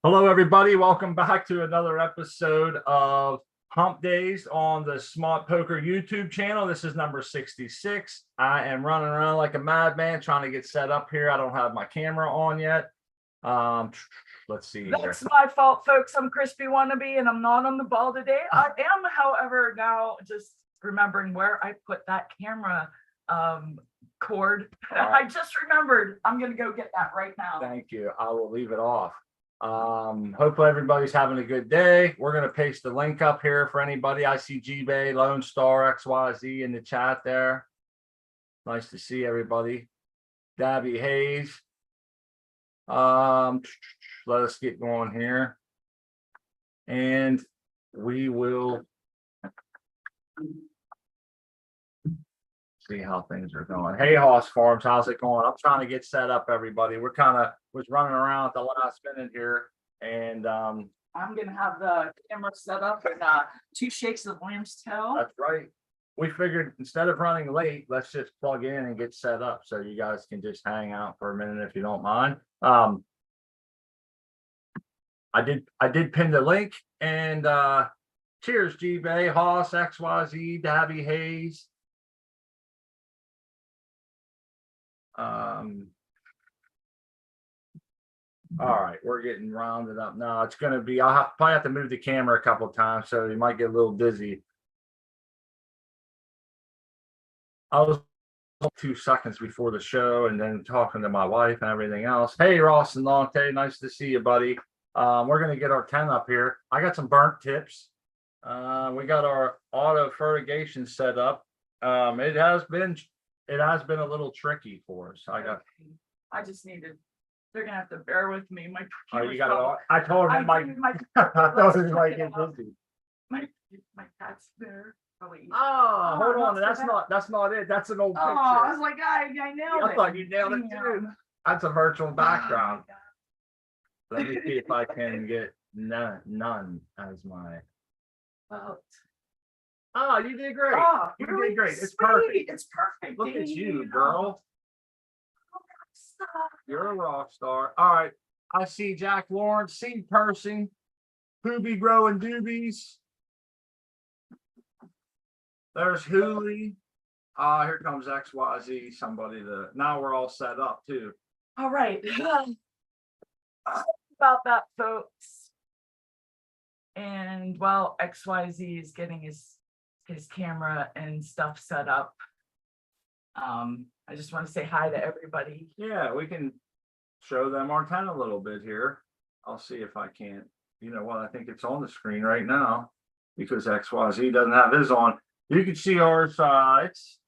Hello, everybody. Welcome back to another episode of Humpdazed on the Smart Poker YouTube channel. This is number 66. I am running around like a madman trying to get set up here. I don't have my camera on yet. Let's see here. That's my fault, folks. I'm Crispy Wannabe, and I'm not on the ball today. I am, however, now just remembering where I put that camera cord. Right. I just remembered. I'm going to go get that right now. Thank you. I will leave it off. Hopefully everybody's having a good day. We're going to paste the link up here for anybody. I see G-Bay, Lone Star, XYZ in the chat there. Nice to see everybody. Dabby Hayes. Let us get going here. And we will see how things are going. Hey, Hoss Farms, how's it going? I'm trying to get set up, everybody. We're kind of was running around at the last minute here, and I'm gonna have the camera set up and 2 shakes of lamb's tail. that's right. We figured instead of running late, let's just plug in and get set up so you guys can just hang out for a minute if you don't mind. I did pin the link, and cheers, G-Bay, Hoss, XYZ, Dabby Hayes. All right, we're getting rounded up now. It's going to be, probably have to move the camera a couple of times, so you might get a little dizzy. I was 2 seconds before the show and then talking to my wife and everything else. Hey, Ross and Lante, nice to see you, buddy. We're going to get our 10 up here. I got some burnt tips. We got our auto fertigation set up. It has been a little tricky for us. I just needed. They're gonna have to bear with me. My you got it all. I told him my cat's there. Oh, hold on. That's not it. That's an old picture. Oh, I was like, I nailed it. I thought you nailed it too. That's a virtual background. Let me see if I can get none as my. Oh, you did great. Oh, you really did great. It's sweet. perfect. It's perfect. Look at you, girl. You're a rock star. All right. I see Jack Lawrence, Seed Pursing, Poobie growing doobies. There's Hooley. Here comes XYZ, somebody now we're all set up too. All right. About that, folks. And while XYZ is getting his camera and stuff set up, I just want to say hi to everybody. Yeah, we can show them our 10 a little bit here. I'll see if I can't. You know what? I think it's on the screen right now because XYZ doesn't have his on. You can see ours. It's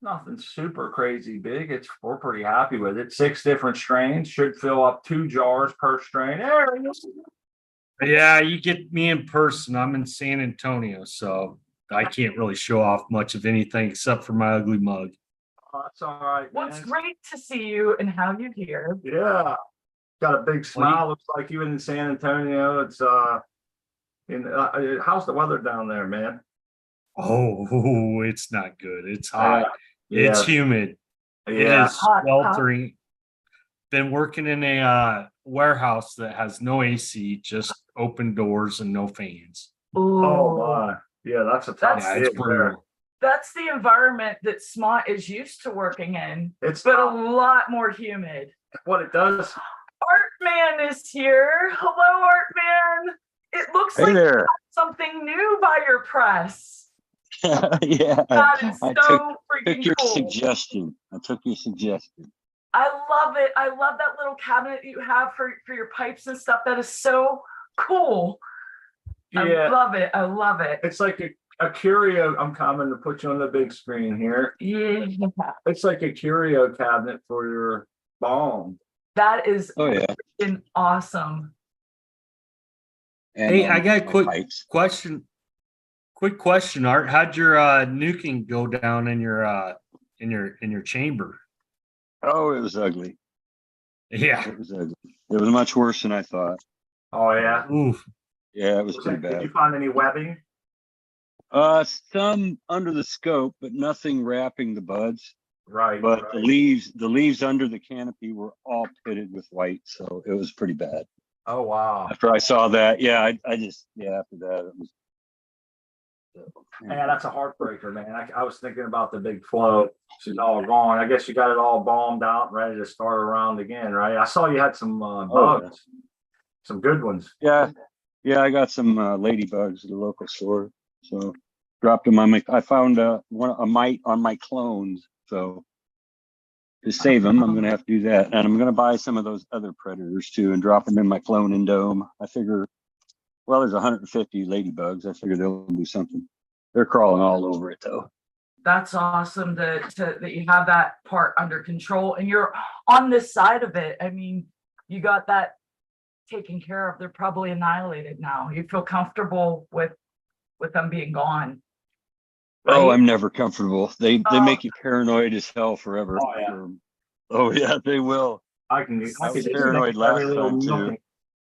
nothing super crazy big. We're pretty happy with it. 6 different strains, should fill up 2 jars per strain. There it is. Yeah, you get me in person. I'm in San Antonio, so I can't really show off much of anything except for my ugly mug. That's all right. Well, it's great to see you and have you here. Yeah, got a big smile. Looks like you in San Antonio. It's how's the weather down there, man? Oh, it's not good. It's hot. Yeah. It's humid. Yeah. It is sweltering. Been working in a warehouse that has no AC, just open doors and no fans. Ooh. Oh my. Yeah, that's a tough. Yeah, it's brutal. That's the environment that Smart is used to working in. It's but a lot more humid. What it does. Artman is here. Hello, Artman. It looks like there. you got something new by your press. Yeah, That is I so took freaking your cool. suggestion. I took your suggestion. I love it. I love that little cabinet you have for your pipes and stuff. That is so cool. Yeah. I love it. I love it. It's like a curio. I'm coming to put you on the big screen here. Yeah. It's like a curio cabinet for your bomb. That is freaking awesome. And, hey, I got a quick pipes. question. Quick question, Art. How'd your nuking go down in your chamber? Oh, it was ugly. Yeah. It was ugly. It was much worse than I thought. Oh yeah. Oof. Yeah, it was pretty Did bad. you find any webbing? Some under the scope, but nothing wrapping the buds. Right. But right. the leaves under the canopy were all pitted with white, so it was pretty bad. Oh, wow. After I saw that, yeah, I just, yeah, after that, it was. Yeah, that's a heartbreaker, man. I was thinking about the big flow. She's all gone. I guess you got it all bombed out, ready to start around again, right? I saw you had some Oh, bugs, some good ones. yeah, yeah, I got some ladybugs at the local store, so dropped them on my. I found a mite on my clones, so to save them, I'm gonna have to do that, and I'm gonna buy some of those other predators too, and drop them in my clone and dome. I figure, well, there's 150 ladybugs. I figure they'll do something. They're crawling all over it though. That's awesome that you have that part under control and you're on this side of it. I mean, you got that taken care of. They're probably annihilated now. You feel comfortable with them being gone. Oh, right? I'm never comfortable. They Oh. make you paranoid as hell forever. Oh, yeah. Oh yeah, they will. I can I was just paranoid think last every little time, too. nothing.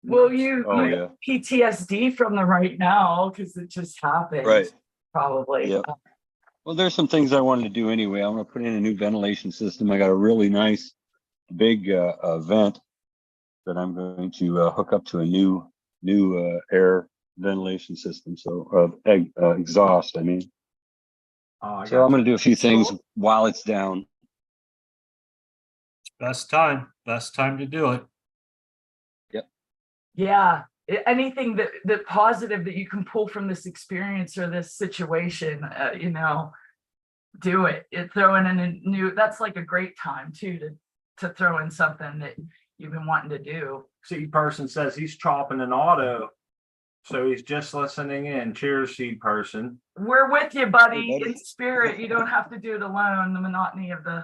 Well, you Oh you yeah, PTSD from the right now because it just happened. right. Probably. Yep. Well, there's some things I wanted to do anyway. I'm gonna put in a new ventilation system. I got a really nice big vent that I'm going to hook up to a new air ventilation system. So exhaust, I mean. Oh, I So I'm got gonna do a few things while it's down. Best time to do it. Yeah. Anything that positive that you can pull from this experience or this situation, do it. Throw in a new. That's like a great time too to throw in something that you've been wanting to do. Seed person says he's chopping an auto, so he's just listening in. Cheers, seed person. We're with you, buddy, Hey, buddy. in spirit. You don't have to do it alone. The monotony of the.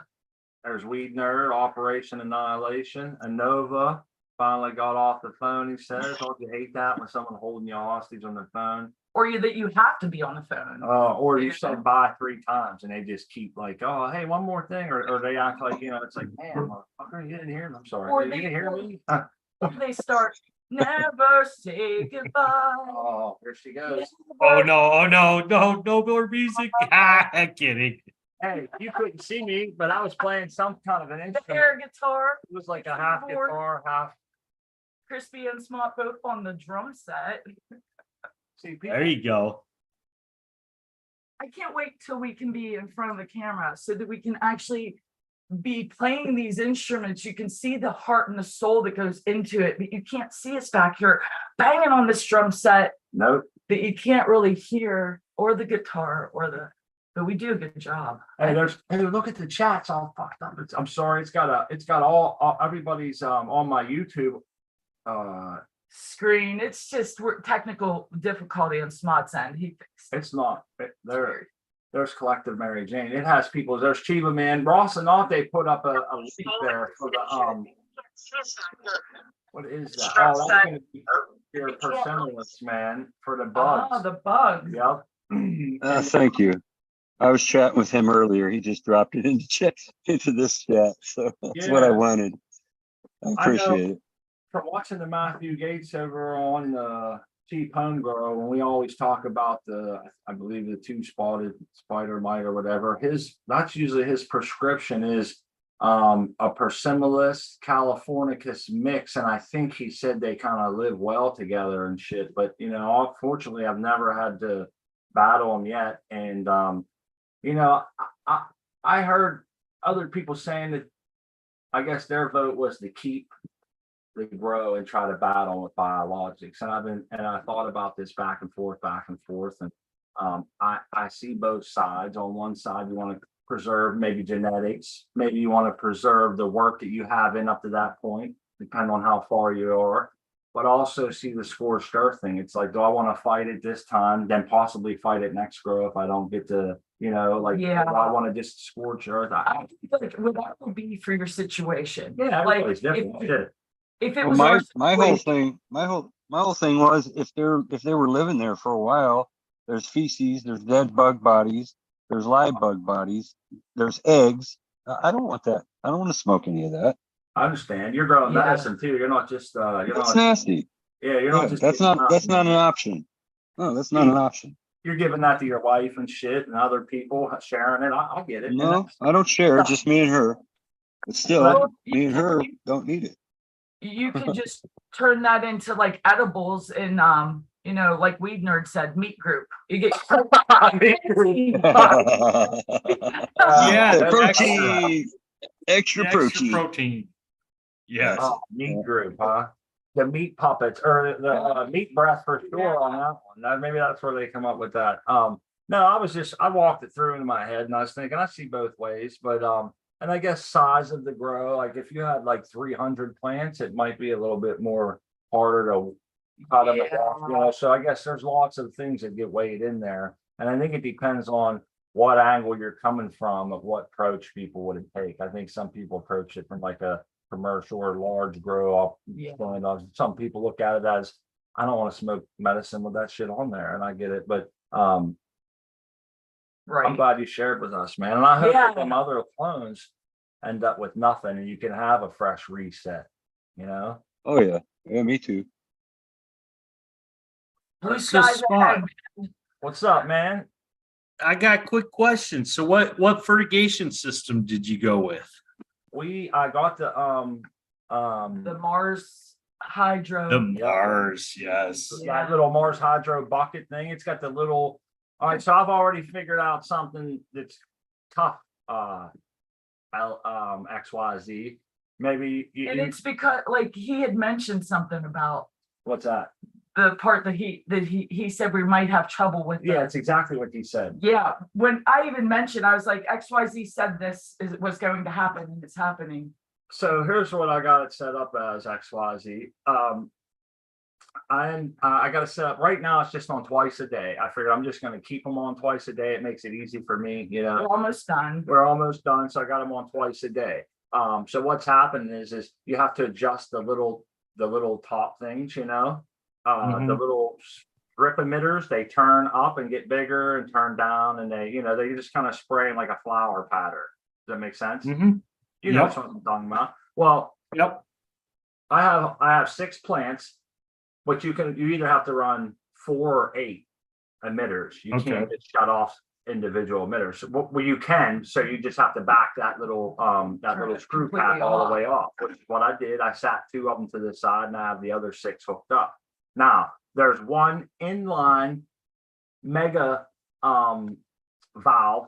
There's Weed Nerd, Operation Annihilation, Anova. Finally got off the phone. He says, "Don't you hate that when someone holding you hostage on the phone?" Or that you have to be on the phone. Or you said bye 3 times and they just keep like, "Oh, hey, one more thing," or they act like, it's like, "Man, motherfucker, you didn't hear me. I'm sorry. Or You didn't hear me." Or they start never say goodbye. Oh, here she goes. Oh no, no more music. Kidding. Hey, you couldn't see me, but I was playing some kind of an The instrument. air guitar. It was like a half guitar, half. Crispy and Smart both on the drum set. See, people, There you go. I can't wait till we can be in front of the camera so that we can actually be playing these instruments. You can see the heart and the soul that goes into it, but you can't see us back here banging on this drum set nope. that you can't really hear, or the guitar, but we do a good job. Hey, look at the chat's all fucked up. I'm sorry, it's got all everybody's on my YouTube Screen. It's just technical difficulty on Smot's end. He fixed it. it's not there's Collective Mary Jane. It has people. There's Chiba Man. Ross and Not they put up a link there for the what is that? Oh, that's gonna be your persimmons, man, for the bugs. Oh, the bugs. Yep. Thank you. I was chatting with him earlier. He just dropped it into this chat, so that's what I Yeah. wanted. I appreciate it. From watching the Matthew Gates over on the Cheap Home Grow, when we always talk about I believe the 2-spotted spider mite or whatever, that's usually his prescription is a Persimmilus californicus mix, and I think he said they kind of live well together and shit. But unfortunately, I've never had to battle them yet, and I heard other people saying that I guess their vote was to keep the grow and try to battle with biologics. And I thought about this back and forth, and I see both sides. On one side, you want to preserve maybe genetics, maybe you want to preserve the work that you have in up to that point, depending on how far you are. But also see the scorched earth thing. It's like, do I want to fight it this time, then possibly fight it next grow if I don't get to, do I want to just scorch earth? I feel like that would be for your situation. Yeah, everybody's different. If it Well, was my whole thing was if they were living there for a while, there's feces, there's dead bug bodies, there's live bug bodies, there's eggs. I don't want that. I don't want to smoke any of that. I understand. You're growing medicine too. You're not just That's nasty. Yeah, you're not just that's not an option. No, that's not an option. You're giving that to your wife and shit and other people sharing it. I get it. No, I don't share. Just me and her. But still, me and her don't need it. you can just turn that into like edibles and, you know, like Weed Nerd said, meat group. You get. Yeah, that's protein, extra The extra protein. protein. Yes. Oh, meat group, huh? The meat puppets or the meat breath for sure on that one. Maybe that's where they come up with that. No, I walked it through in my head and I was thinking I see both ways, but and I guess size of the grow, like if you had like 300 plants, it might be a little bit more harder to cut them off, you know. So I guess there's lots of things that get weighed in there, and I think it depends on what angle you're coming from of what approach people would take. I think some people approach it from like a commercial or large grow up. Yeah. Some people look at it as, I don't want to smoke medicine with that shit on there, and I get it, but I'm Right. glad you shared with us, man. And I hope Yeah. that them other clones end up with nothing and you can have a fresh reset, you know? Oh yeah, yeah, me too. Blue That's the skies spot. ahead. What's up, man? I got a quick question. So what fertigation system did you go with? I got The Mars Hydro. The Mars, yes. Yeah. that little Mars Hydro bucket thing. It's got the little, all right, so I've already figured out something that's tough, XYZ. Maybe And it's because like he had mentioned something about what's that? the part that he said we might have trouble with. Yeah, it's exactly what he said. Yeah, when I even mentioned, I was like, XYZ said this was going to happen and it's happening. So here's what I got it set up as XYZ. I got it set up right now. It's just on twice a day. I figured I'm just going to keep them on twice a day. It makes it easy for me, you know. We're almost done. We're almost done, so I got them on twice a day. So what's happened is you have to adjust the little top things, you know, the little drip emitters. They turn up and get bigger and turn down, and they just kind of spray in like a flower pattern. Does that make sense? You know what I'm talking about. Well, Yep. I have 6 plants, but you either have to run 4 or 8 emitters. You can't just shut off individual emitters. So, well, you can, so you just have to back that little screw cap all the way off, which is what I did. I sat 2 of them to the side and I have the other 6 hooked up. Now there's one inline mega valve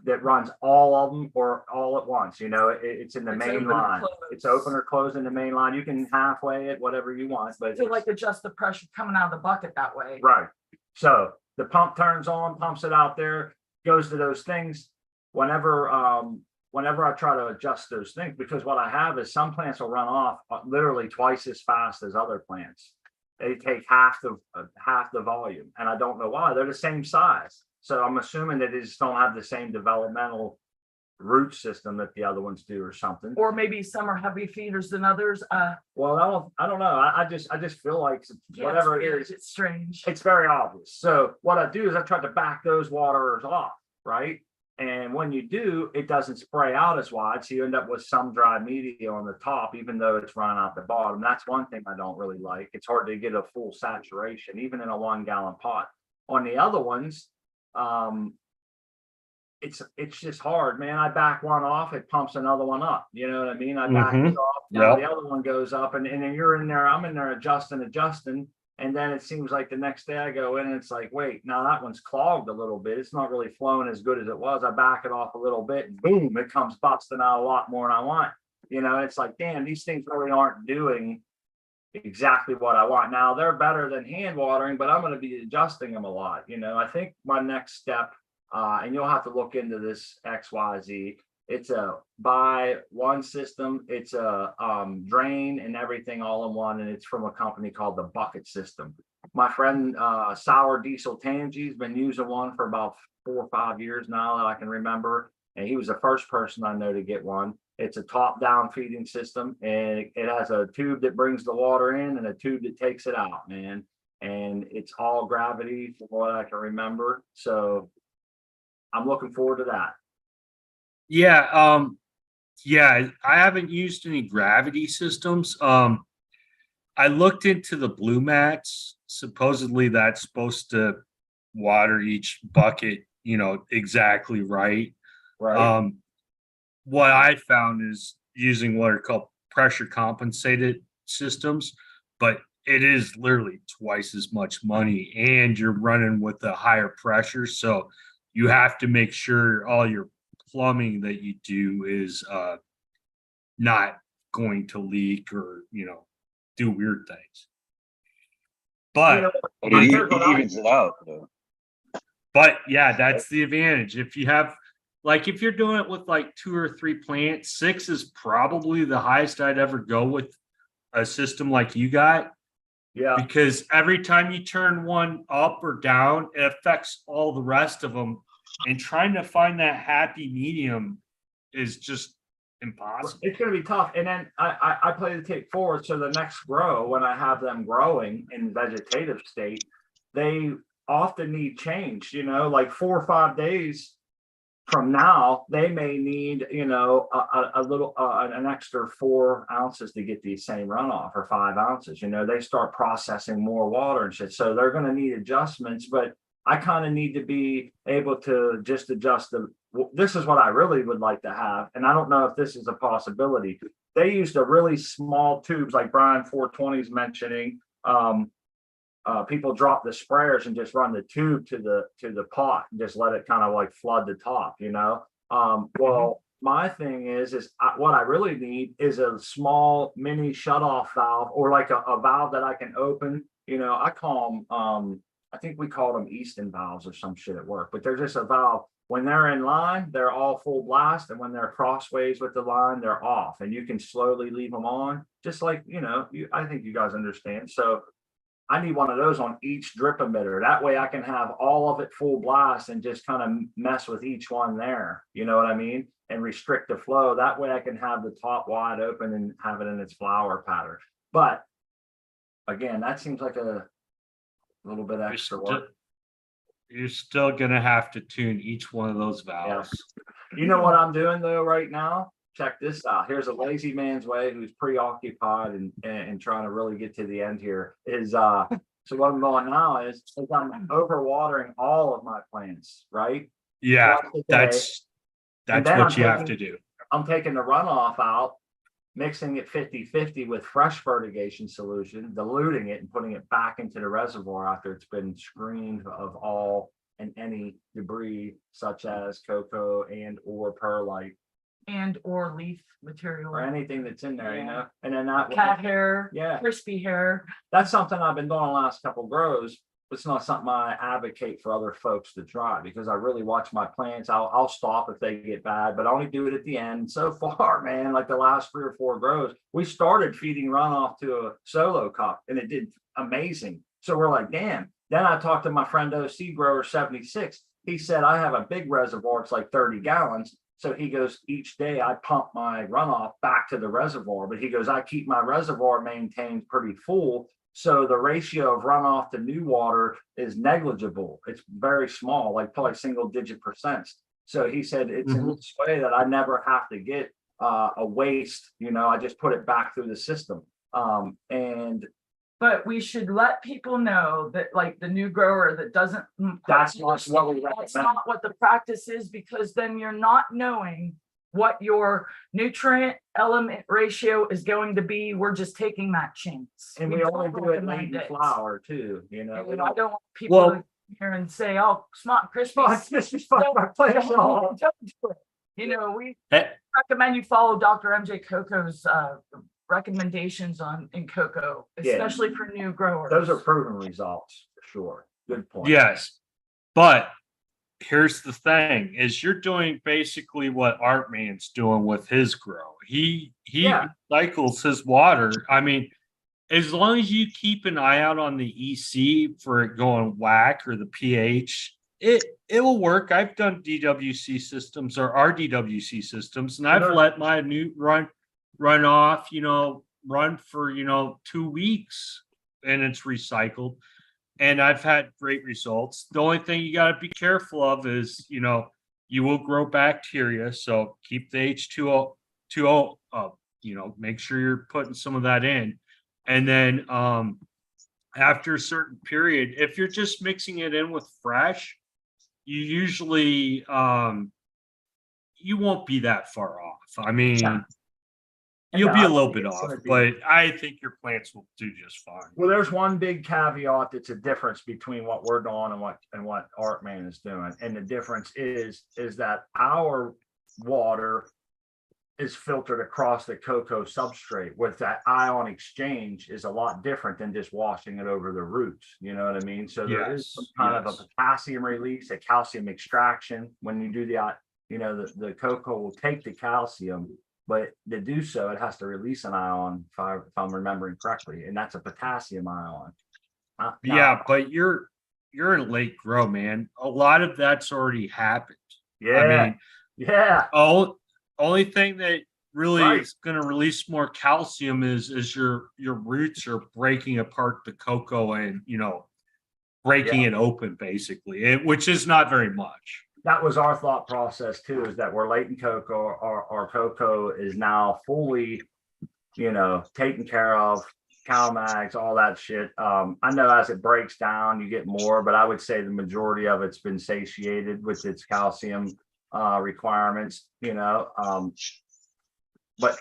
that runs all of them or all at once. You know, it's in the main line. It's open or closed in the main line. You can halfway it, whatever you want, but To like adjust the pressure coming out of the bucket that way. right. So the pump turns on, pumps it out there, goes to those things. Whenever I try to adjust those things, because what I have is some plants will run off literally twice as fast as other plants. They take half the volume, and I don't know why. They're the same size. So I'm assuming that they just don't have the same developmental root system that the other ones do or something. Or maybe some are heavy feeders than others. Well, I don't know. I just feel like whatever it is, it's strange. it's very obvious. So what I do is I try to back those waterers off, right? And when you do, it doesn't spray out as wide. So you end up with some dry media on the top, even though it's running out the bottom. That's one thing I don't really like. It's hard to get a full saturation, even in a 1 gallon pot. On the other ones, it's just hard, man. I back one off, it pumps another one up. You know what I mean? I back it off, now the other one goes up, and then you're in there, I'm in there adjusting. And then it seems like the next day I go in and it's like, wait, now that one's clogged a little bit. It's not really flowing as good as it was. I back it off a little bit and boom, it comes busting out a lot more than I want. You know, it's like, damn, these things really aren't doing exactly what I want. Now they're better than hand watering, but I'm going to be adjusting them a lot. You know, I think my next step, and you'll have to look into this XYZ. It's a buy one system. It's a drain and everything all in one, and it's from a company called the Bucket System. My friend Sour Diesel Tangy has been using one for about 4 or 5 years now that I can remember, and he was the first person I know to get one. It's a top-down feeding system, and it has a tube that brings the water in and a tube that takes it out, man. And it's all gravity from what I can remember. So I'm looking forward to that. Yeah, I haven't used any gravity systems. I looked into the blue mats. Supposedly that's supposed to water each bucket, you know, exactly right. Right. What I found is using what are called pressure compensated systems, but it is literally twice as much money, and you're running with a higher pressure. So you have to make sure all your plumbing that you do is not going to leak or, do weird things. But But Here's it what I- evens it out though. But yeah, that's the advantage. If you have, like, if you're doing it with like 2 or 3 plants, 6 is probably the highest I'd ever go with a system like you got, Yeah, because every time you turn one up or down, it affects all the rest of them. And trying to find that happy medium is just impossible. it's gonna be tough. And then I play the tape forward. So the next grow, when I have them growing in vegetative state, they often need change, like 4 or 5 days from now, they may need, a little, an extra 4 ounces to get the same runoff, or 5 ounces. They start processing more water and shit. So they're going to need adjustments, but I kind of need to be able to just adjust this is what I really would like to have. And I don't know if this is a possibility. They used a really small tubes, like Brian 420 is mentioning. People drop the sprayers and just run the tube to the pot and just let it kind of like flood the top, well, my thing is what I really need is a small mini shutoff valve, or like a valve that I can open. I call them, I think we called them Easton valves or some shit at work, but they're just a valve. When they're in line, they're all full blast, and when they're crossways with the line, they're off, and you can slowly leave them on, just like, I think you guys understand. So I need one of those on each drip emitter. That way I can have all of it full blast and just kind of mess with each one there. You know what I mean? And restrict the flow. That way I can have the top wide open and have it in its flower pattern. But again, that seems like a little bit extra work. You're still going to have to tune each one of those valves. You know what I'm doing though right now? Check this out. Here's a lazy man's way who's preoccupied and trying to really get to the end here. So what I'm doing now is I'm overwatering all of my plants, right? Yeah, Twice a day. that's then what I'm you have taking- to do. I'm taking the runoff out, mixing it 50-50 with fresh fertigation solution, diluting it and putting it back into the reservoir after it's been screened of all and any debris such as cocoa and or perlite And or leaf material, or anything that's in there, Yeah. and then that cat hair, yeah, crispy hair. that's something I've been doing the last couple grows. It's not something I advocate for other folks to try, because I really watch my plants. I'll stop if they get bad, but I only do it at the end. So far, man, like the last 3 or 4 grows, we started feeding runoff to a solo cup and it did amazing. So we're like, damn. Then I talked to my friend OC Grower 76. He said, I have a big reservoir. It's like 30 gallons. So he goes, each day I pump my runoff back to the reservoir, but he goes, I keep my reservoir maintained pretty full. So the ratio of runoff to new water is negligible. It's very small, like probably single-digit %. So he said it's in this way that I never have to get a waste. I just put it back through the system. But we should let people know that, like, the new grower that doesn't. That's not what we That's recommend. not what the practice is, because then you're not knowing what your nutrient element ratio is going to be. We're just taking that chance. And we don't only do it late recommend in it. flower too, And we I don't. don't want people Well- to hear and say, "Oh, smart and crispy." This is fuck my plants all. Don't do it. We Eh, recommend you follow Dr. MJ Coco's recommendations in cocoa, Yeah. especially for new growers. Those are proven results for sure. Good point. Yes, but here's the thing: is you're doing basically what Artman's doing with his grow. He Yeah. recycles his water. I mean, as long as you keep an eye out on the EC for it going whack or the pH, it will work. I've done DWC systems or RDWC systems, and I've Sure. let my new run off, run for 2 weeks, and it's recycled. And I've had great results. The only thing you got to be careful of is, you will grow bacteria. So keep the H2O up, make sure you're putting some of that in. And then after a certain period, if you're just mixing it in with fresh, you usually you won't be that far off. I mean, Yeah. You'll No, be I a little think bit it's off, gonna be- but I think your plants will do just fine. Well, there's one big caveat that's a difference between what we're doing and what Artman is doing. And the difference is that our water is filtered across the cocoa substrate. With that ion exchange is a lot different than just washing it over the roots. You know what I mean? So there is some Yes, kind of a yes. potassium release, a calcium extraction. When you do the cocoa will take the calcium, but to do so, it has to release an ion, if I'm remembering correctly, and that's a potassium ion. Now, Yeah, but you're in late grow, man. A lot of that's already happened. I yeah, mean, yeah, only thing that really Right. is going to release more calcium is your roots are breaking apart the cocoa and breaking it open basically, which is not very much. that was our thought process too, is that we're late in cocoa. Our cocoa is now fully, taken care of, CalMags, all that shit. I know as it breaks down, you get more, but I would say the majority of it's been satiated with its calcium requirements, but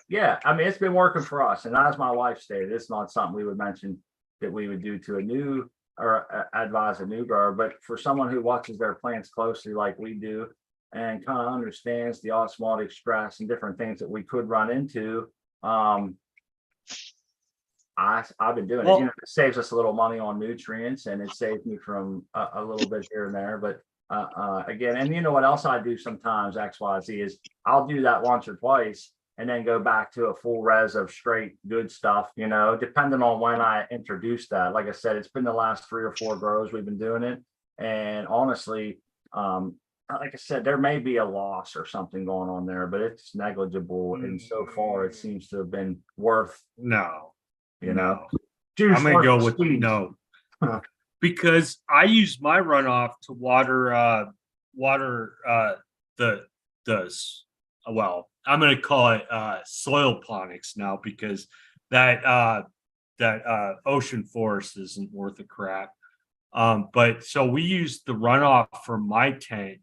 yeah, I mean, it's been working for us. And as my wife stated, it's not something we would mention that we would do to a new or advise a new grower, but for someone who watches their plants closely like we do and kind of understands the osmotic stress and different things that we could run into, I've been doing it. Well- It saves us a little money on nutrients and it saves me from a little bit here and there. But again, and you know what else I do sometimes, XYZ, is I'll do that once or twice and then go back to a full res of straight good stuff, depending on when I introduce that. Like I said, it's been the last 3 or 4 grows we've been doing it. And honestly, like I said, there may be a loss or something going on there, but it's negligible. And so far it seems to have been worth, No, no. juice I'm gonna worth go the with squeeze. no. Huh. Because I use my runoff to water well, I'm gonna call it soil ponics now because that ocean forest isn't worth a crap. But so we use the runoff from my tank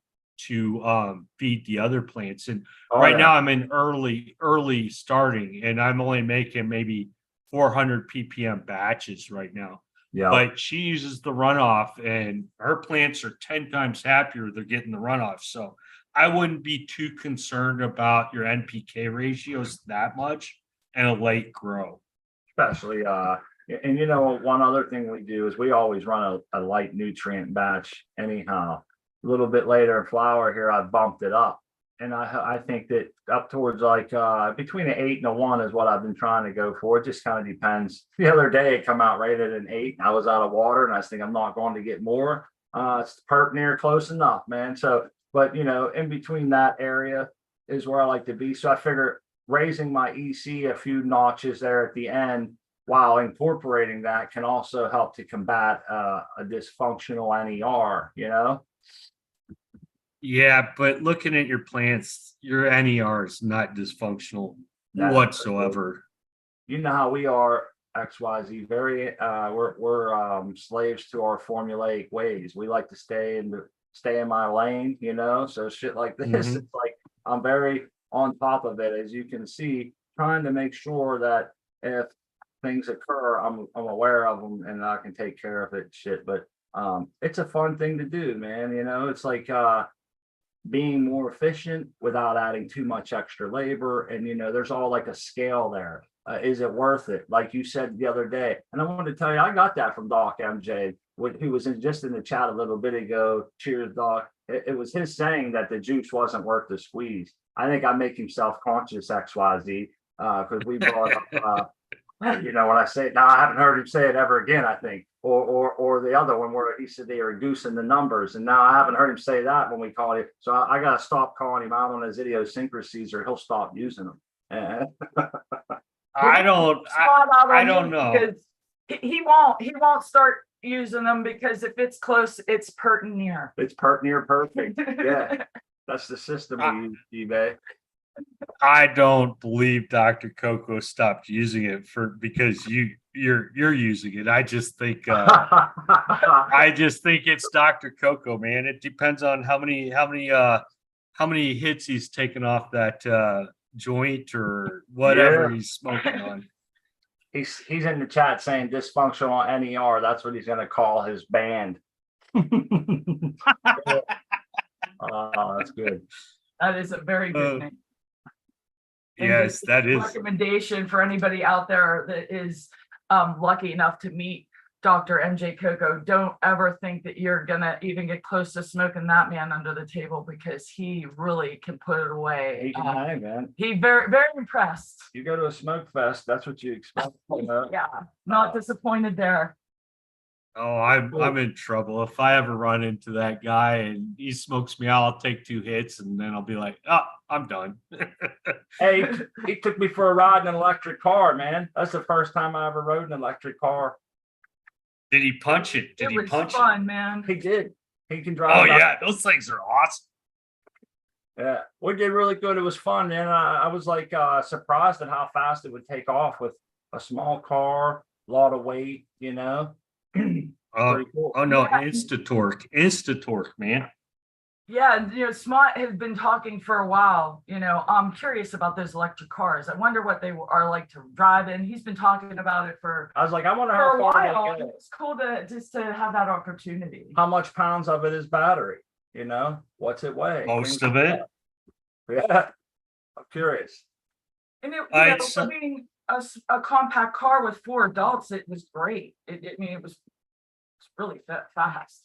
to feed the other plants. And Oh, right yeah. now I'm in early starting and I'm only making maybe 400 ppm batches right now. Yeah. But she uses the runoff and her plants are 10 times happier they're getting the runoff. So I wouldn't be too concerned about your NPK ratios that much and a late grow. Especially and one other thing we do is we always run a light nutrient batch anyhow. A little bit later in flower here, I bumped it up. And I think that up towards like between an 8 and a 1 is what I've been trying to go for. It just kind of depends. The other day it come out right at an 8. I was out of water and I was thinking I'm not going to get more. It's pert near close enough, man. So, but in between that area is where I like to be. So I figure raising my EC a few notches there at the end while incorporating that can also help to combat a dysfunctional NER, Yeah, but looking at your plants, your NER is not dysfunctional That's whatsoever. You know how we are, XYZ, very we're slaves to our formulaic ways. We like to stay in my lane, so shit like this. Mhm. It's like I'm very on top of it, as you can see, trying to make sure that if things occur, I'm aware of them and I can take care of it. Shit, but it's a fun thing to do, man. It's like being more efficient without adding too much extra labor, and there's all like a scale there. Is it worth it? Like you said the other day, and I wanted to tell you, I got that from Doc MJ, who was just in the chat a little bit ago. Cheers, Doc. It was his saying that the juice wasn't worth the squeeze. I think I make him self-conscious, XYZ, because we brought up, when I say it now, I haven't heard him say it ever again, I think, or the other one where he said they were reducing the numbers, and now I haven't heard him say that when we call it. So I got to stop calling him out on his idiosyncrasies, or he'll stop using them. I don't know. Because he won't start using them because if it's close, it's pert near. It's pert near perfect. Yeah, that's the system we use, eBay. I don't believe Dr. Coco stopped using it because you're using it. I just think it's Dr. Coco, man. It depends on how many hits he's taken off that joint or whatever Yeah. he's smoking on. He's in the chat saying dysfunctional NER. That's what he's gonna call his band. Oh, that's good. That is a very good Uh, name. And Yes, just that a is. recommendation for anybody out there that is lucky enough to meet Dr. MJ Coco. Don't ever think that you're gonna even get close to smoking that man under the table, because he really can put it away. He can hang, man. He very, very impressed. You go to a smoke fest, that's what you expect. You know? Yeah, not disappointed there. Oh, I'm in trouble. If I ever run into that guy and he smokes me out, I'll take 2 hits and then I'll be like, oh, I'm done. Hey, he took me for a ride in an electric car, man. That's the first time I ever rode an electric car. Did he punch it? Did It he was punch fun, man. He did. He can it? drive. Oh about- yeah, those things are awesome. Yeah, we did really good. It was fun, and I was like surprised at how fast it would take off with a small car, a lot of weight. You know, Oh, pretty cool. oh no, Yeah. Insta torque, man. Yeah, and, Smart has been talking for a while. I'm curious about those electric cars. I wonder what they are like to drive in. He's been talking about it for I was like, I wonder a how far while. they go. It's cool to just to have that opportunity. How much pounds of it is battery? You know, what's it weigh? Most of it. Yeah, I'm curious. And It's, for being a compact car with 4 adults, it was great. It was really fast.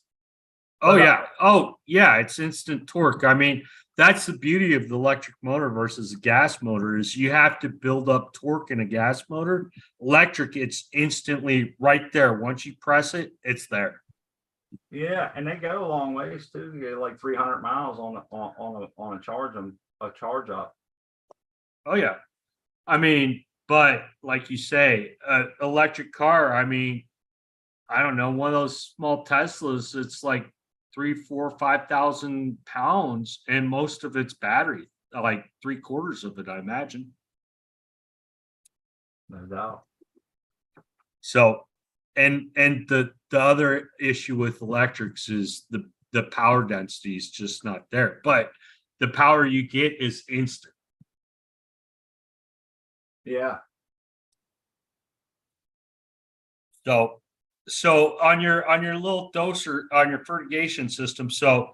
Oh yeah. Oh yeah, it's instant torque. I mean, that's the beauty of the electric motor versus a gas motor is you have to build up torque in a gas motor. Electric, it's instantly right there. Once you press it, it's there. Yeah, and they go a long ways too. You get like 300 miles on a charge up. Oh yeah. I mean, but like you say, electric car, I mean, I don't know, one of those small Teslas, it's like 3, 4, 5,000 pounds, and most of it's battery, like 3/4 of it, I imagine. No doubt. So, and the other issue with electrics is the power density is just not there, but the power you get is instant. Yeah. So on your little doser on your fertigation system, so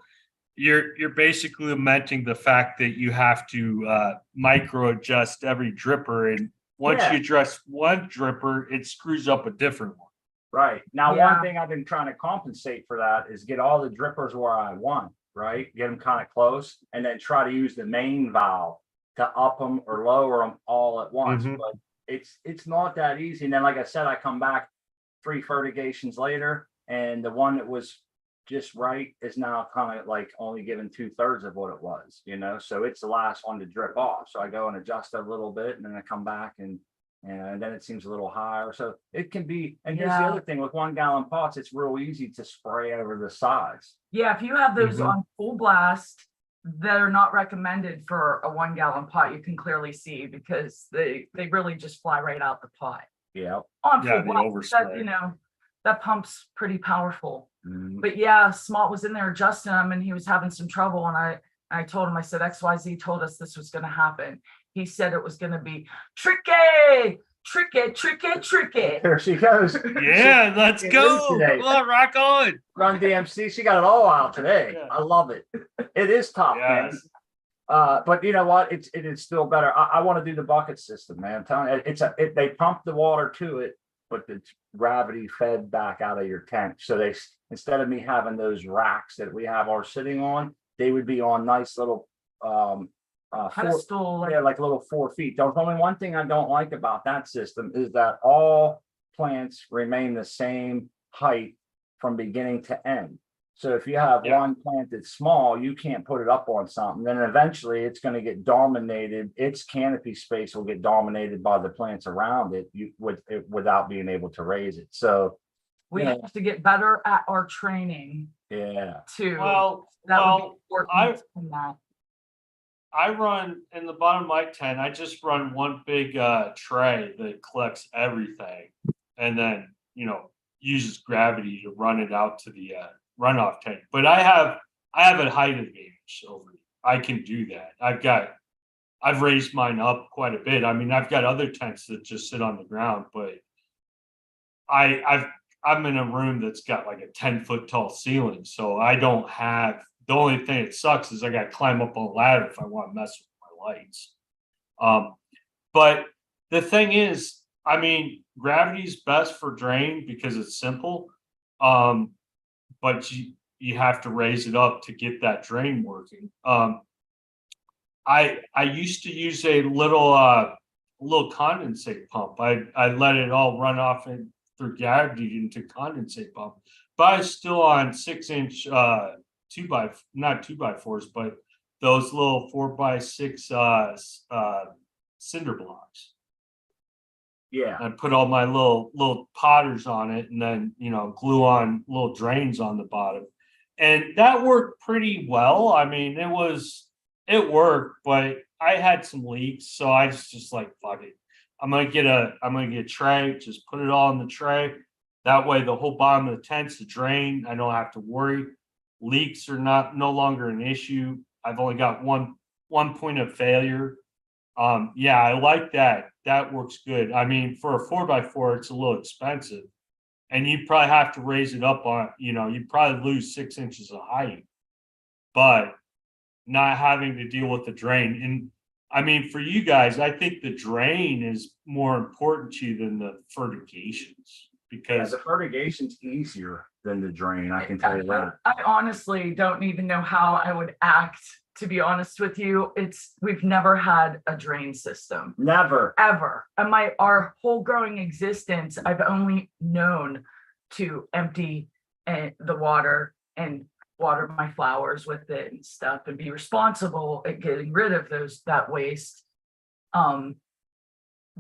you're basically lamenting the fact that you have to micro adjust every dripper, and once Yeah. you address one dripper, it screws up a different one. Right. Now, Yeah. one thing I've been trying to compensate for that is get all the drippers where I want, right? Get them kind of close, and then try to use the main valve to up them or lower them all at once. Mhm. But it's not that easy. And then, like I said, I come back 3 fertigations later, and the one that was just right is now kind of like only giving 2/3 of what it was, you know. So it's the last one to drip off. So I go and adjust it a little bit, and then I come back and then it seems a little higher. So it can be. And here's the Yeah. other thing with 1-gallon pots, it's real easy to spray over the sides. Yeah, if you have those Mhm. on full blast, they're not recommended for a 1-gallon pot. You can clearly see because they really just fly right out the pot. Yeah. On Yeah, full they blast, that, overspray. that pump's pretty powerful. Mhm. But yeah, Smalt was in there adjusting them and he was having some trouble. And I told him, I said, XYZ told us this was going to happen. He said it was going to be tricky. There she goes. Yeah, let's It go. is today. Come on, rock on. Run DMC. She got it all out today. Yeah. I love it. It is tough, man. Yes. But you know what? It is still better. I want to do the bucket system, man. I'm telling you, they pump the water to it, but it's gravity fed back out of your tank. So instead of me having those racks that we have ours sitting on, they would be on nice little Pedestal, like, yeah, like little 4 feet. There's only one thing I don't like about that system is that all plants remain the same height from beginning to end. So if you have Yeah. one plant that's small, you can't put it up on something. Then eventually it's going to get dominated. Its canopy space will get dominated by the plants around it, without being able to raise it. So we yeah. have to get better at our training yeah, too. Well, That would be well, important in that. I run in the bottom of my tent. I just run one big tray that collects everything, and then uses gravity to run it out to the runoff tank. But I have a height advantage over you. I can do that. I've got I've raised mine up quite a bit. I mean, I've got other tents that just sit on the ground, but I'm in a room that's got like a 10-foot tall ceiling, so I don't have. The only thing that sucks is I got to climb up on a ladder if I want to mess with my lights. But the thing is, I mean, gravity's best for drain because it's simple. But you have to raise it up to get that drain working. I used to use a little condensate pump. I let it all run off through gravity into condensate pump, but I was still on 6-inch not 2x4s, but those little 4x6 cinder blocks. Yeah, I put all my little potters on it, and then glue on little drains on the bottom, and that worked pretty well. I mean, it worked, but I had some leaks, so I just like, fuck it. I'm gonna get a tray, just put it all in the tray. That way the whole bottom of the tent's a drain. I don't have to worry. Leaks are no longer an issue. I've only got one point of failure. Yeah, I like that. That works good. I mean, for a 4x4, it's a little expensive. And you probably have to raise it up on, you probably lose 6 inches of height. But not having to deal with the drain. And I mean, for you guys, I think the drain is more important to you than the fertigations, yeah, because the fertigation's easier than the drain, I can tell you that. I honestly don't even know how I would act, to be honest with you. We've never had a drain system. Never. Ever. And our whole growing existence, I've only known to empty the water and water my flowers with it and stuff, and be responsible at getting rid of that waste.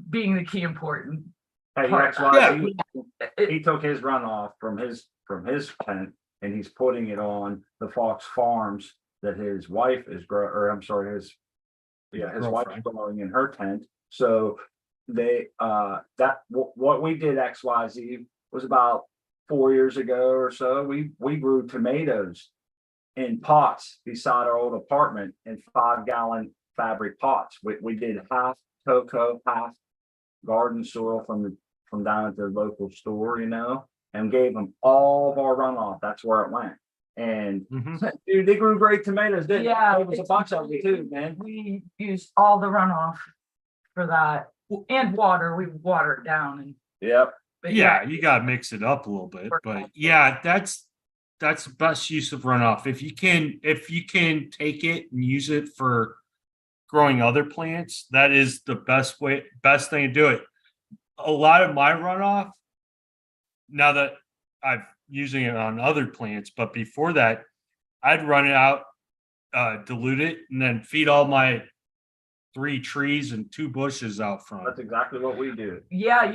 Being the key important Hey, part. that's why It- he took his runoff from his tent and he's putting it on the Fox Farms that his wife is his wife's Girlfriend. growing in her tent. So they what we did XYZ was about 4 years ago or so. We grew tomatoes in pots beside our old apartment in 5-gallon fabric pots. We did half cocoa, half garden soil from down at the local store, and gave them all of our runoff. That's where it went. And dude, they grew great tomatoes, didn't they? Yeah, There was a bunch of them too, man. we used all the runoff for that, and water. We water it down, and Yep. but yeah, you gotta mix it up a little bit. But yeah, that's the best use of runoff. If you can take it and use it for growing other plants, that is the best thing to do it. A lot of my runoff, now that I'm using it on other plants, but before that, I'd run it out, dilute it, and then feed all my 3 trees and 2 bushes out front. That's exactly what we do. yeah,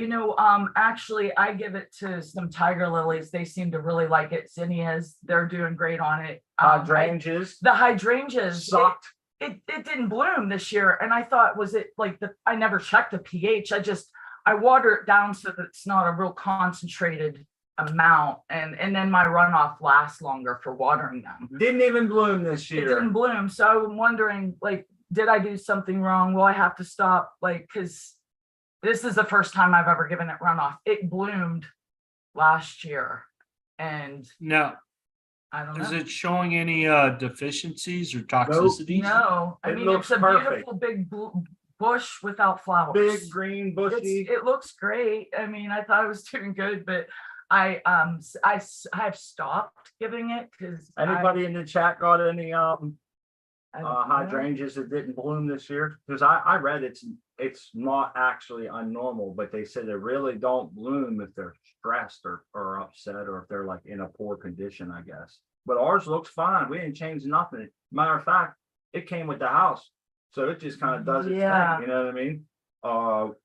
actually, I give it to some tiger lilies. They seem to really like it. Zinnias, they're doing great on it. Hydrangeas The hydrangeas sucked. it didn't bloom this year, and I thought, was it like I never checked the pH. I water it down so that it's not a real concentrated amount, and then my runoff lasts longer for watering them. Didn't even bloom this It year. didn't bloom, so I'm wondering, like, did I do something wrong? Will I have to stop? Like, because this is the first time I've ever given it runoff. It bloomed last year, and Now, I don't is know. it showing any deficiencies or toxicities? No, I It mean, looks it's a perfect. beautiful big bush without flowers. Big green bushy. It looks great. I mean, I thought I was doing good, but I have stopped giving it because Anybody in the chat got any hydrangeas that didn't bloom this year? Because I read it's not actually unnormal, but they said they really don't bloom if they're stressed or upset, or if they're like in a poor condition, I guess. But ours looks fine. We didn't change nothing. Matter of fact, it came with the house, so it just kind of does its Yeah. thing. You know what I mean?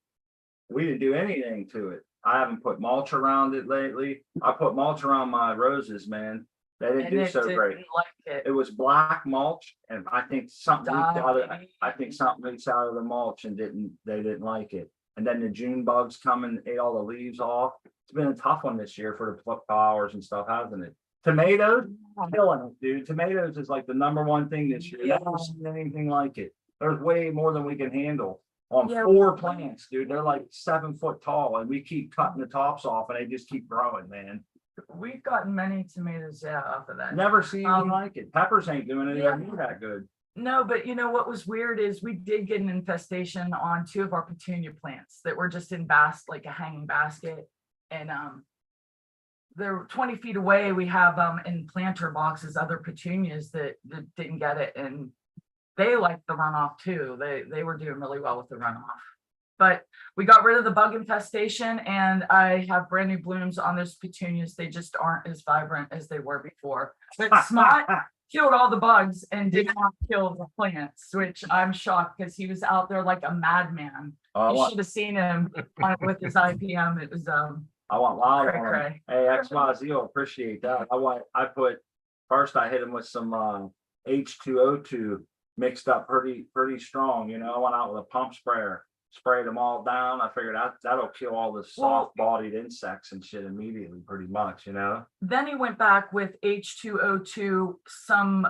We didn't do anything to it. I haven't put mulch around it lately. I put mulch around my roses, man. They didn't and do it so didn't great. like it. It was black mulch, and I think something leaked out of, Died. I think something leaks out of the mulch and they didn't like it. And then the June bugs come and ate all the leaves off. It's been a tough one this year for the flowers and stuff, hasn't it? Tomatoes, killing it, dude. Tomatoes is like the #1 thing this year. Yeah. Never seen anything like it. There's way more than we can handle on Yeah. 4 plants, dude. They're like 7 foot tall and we keep cutting the tops off and they just keep growing, man. We've gotten many tomatoes, yeah, off of that. Never seen anything Um, like it. Peppers ain't doing yeah. anything that good. No, but you know what was weird is we did get an infestation on 2 of our petunia plants that were just in like a hanging basket. And they're 20 feet away. We have in planter boxes other petunias that didn't get it, and they liked the runoff too. They were doing really well with the runoff. But we got rid of the bug infestation, and I have brand new blooms on those petunias. They just aren't as vibrant as they were before. But Smart killed all the bugs and did not kill the plants, which I'm shocked because he was out there like a madman. I You want, should have seen him with his IPM. It was I want wild cray on 'em. cray. Hey, XYZ will appreciate that. First I hit him with some H2O2 mixed up pretty strong, you know. I went out with a pump sprayer, sprayed them all down. I figured that'll kill all the soft bodied insects and shit immediately, pretty much, you know. Then he went back with H2O2, some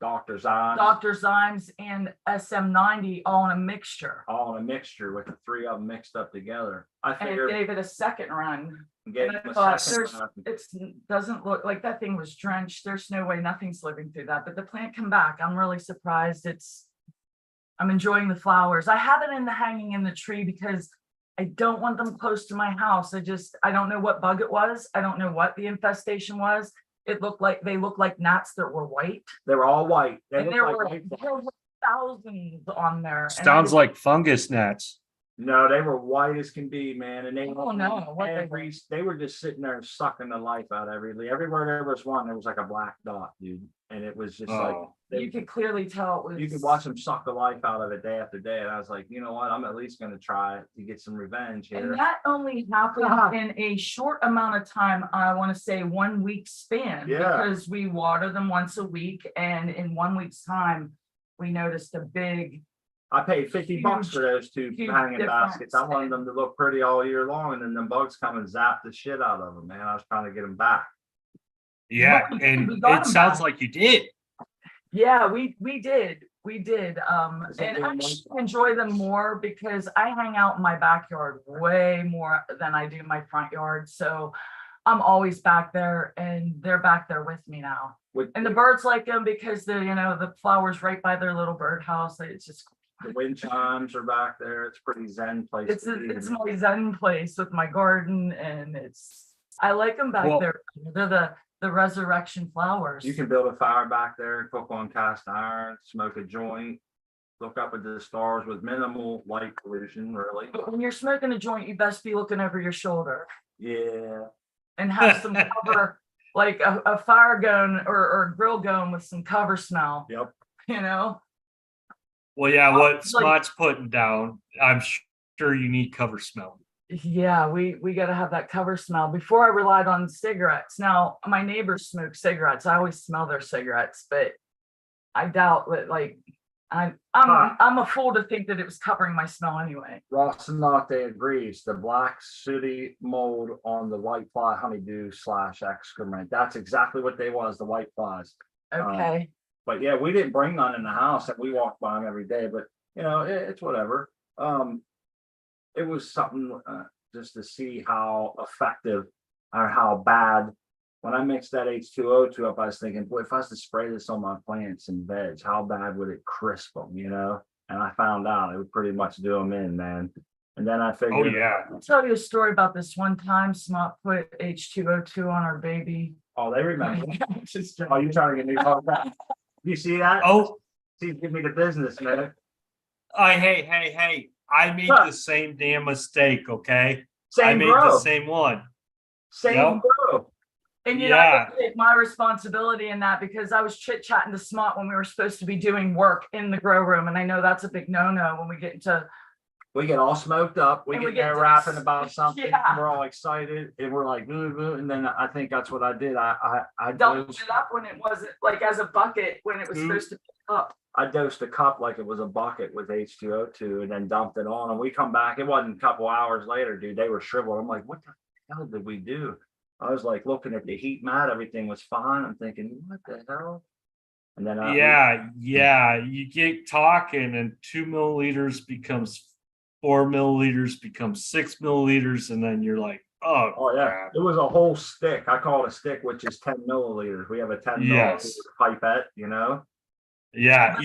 Dr. Zymes, Dr. Zymes and SM90 all in a mixture. all in a mixture with the 3 of them mixed up together. I And it figured gave it a second run. gave and I him a thought, second round. It's doesn't look like that thing was drenched. There's no way nothing's living through that. But the plant come back. I'm really surprised. I'm enjoying the flowers. I have it in the hanging in the tree because I don't want them close to my house. I don't know what bug it was. I don't know what the infestation was. They look like gnats that were white. They were all white. They And looked there like were, white there were thousands on there. and I Sounds just- like fungus gnats. No, they were white as can be, man, and they Oh, no, what they were just sitting there sucking the life out of everywhere there was one, there was like a black dot, dude, and it was just like Oh, You could clearly tell it was. you could watch them suck the life out of it day after day, and I was like, you know what, I'm at least gonna try it to get some revenge And here. that only happened in a short amount of time. I want to say 1 week span. Yeah. Because we water them once a week, and in 1 week's time, we noticed a big. I paid $50 for those 2 huge hanging baskets. I difference. wanted them to look pretty all year long, and then the bugs come and zap the shit out of them, man. I was trying to get them back. yeah, we and got it 'em sounds back. like you did. Yeah, we did. Is that And the I one- actually enjoy them more because I hang out in my backyard way more than I do my front yard. So I'm always back there, and they're back there with me now. With And the birds like them because the flowers right by their little birdhouse. It's just, the wind chimes are back there. It's pretty zen place. it's to be. it's my zen place with my garden, and I like them back Well- there. They're the resurrection flowers. You can build a fire back there, cook on cast iron, smoke a joint, look up at the stars with minimal light pollution, really. But when you're smoking a joint, you best be looking over your shoulder Yeah, and have some cover, like a fire going or a grill going with some cover smell, yep. you know? Well, yeah, what Like- Spot's putting down, I'm sure you need cover smell. Yeah, we got to have that cover smell. Before I relied on cigarettes. Now, my neighbors smoke cigarettes. I always smell their cigarettes, but I doubt that, like, I'm a fool to think that it was covering my smell anyway. Ross and Nate agrees. The black sooty mold on the white fly honeydew / excrement. That's exactly what they was, the white flies. Okay. But yeah, we didn't bring none in the house, and we walked by them every day, but it's whatever. It was something just to see how effective or how bad. When I mixed that H2O2 up, I was thinking, boy, if I was to spray this on my plants and veg, how bad would it crisp them, And I found out it would pretty much do them in, man. And then I Oh, figured, yeah. I'll tell you a story about this one time Smart put H2O2 on our baby. oh, they remember. Oh, you trying to get me called back? You see that? Oh, See, give me the business, man. hey. I made Huh. the same damn mistake, okay? I Same made grow. the same one. Same Yep. grow. And Yeah. I take my responsibility in that because I was chit chatting to Smart when we were supposed to be doing work in the grow room. And I know that's a big no-no when we get into, We get all smoked up. We And get we get there to- rapping about something. Yeah. And we're all excited, and we're like, boo, boo. And then I think that's what I did. I dumped dosed, it up when it wasn't like as a bucket when it was Ooh. supposed to pick up. I dosed a cup like it was a bucket with H2O2, and then dumped it on. And we come back. It wasn't a couple hours later, dude. They were shriveled. I'm like, what the hell did we do? I was like looking at the heat mat. Everything was fine. I'm thinking, what the hell? And then Yeah, you get talking and 2 milliliters becomes 4 milliliters becomes 6 milliliters, and then you're like, oh, Oh yeah, crap. it was a whole stick. I call it a stick, which is 10 milliliters. We have a 10 milliliter Yes. pipette, you know. Yeah,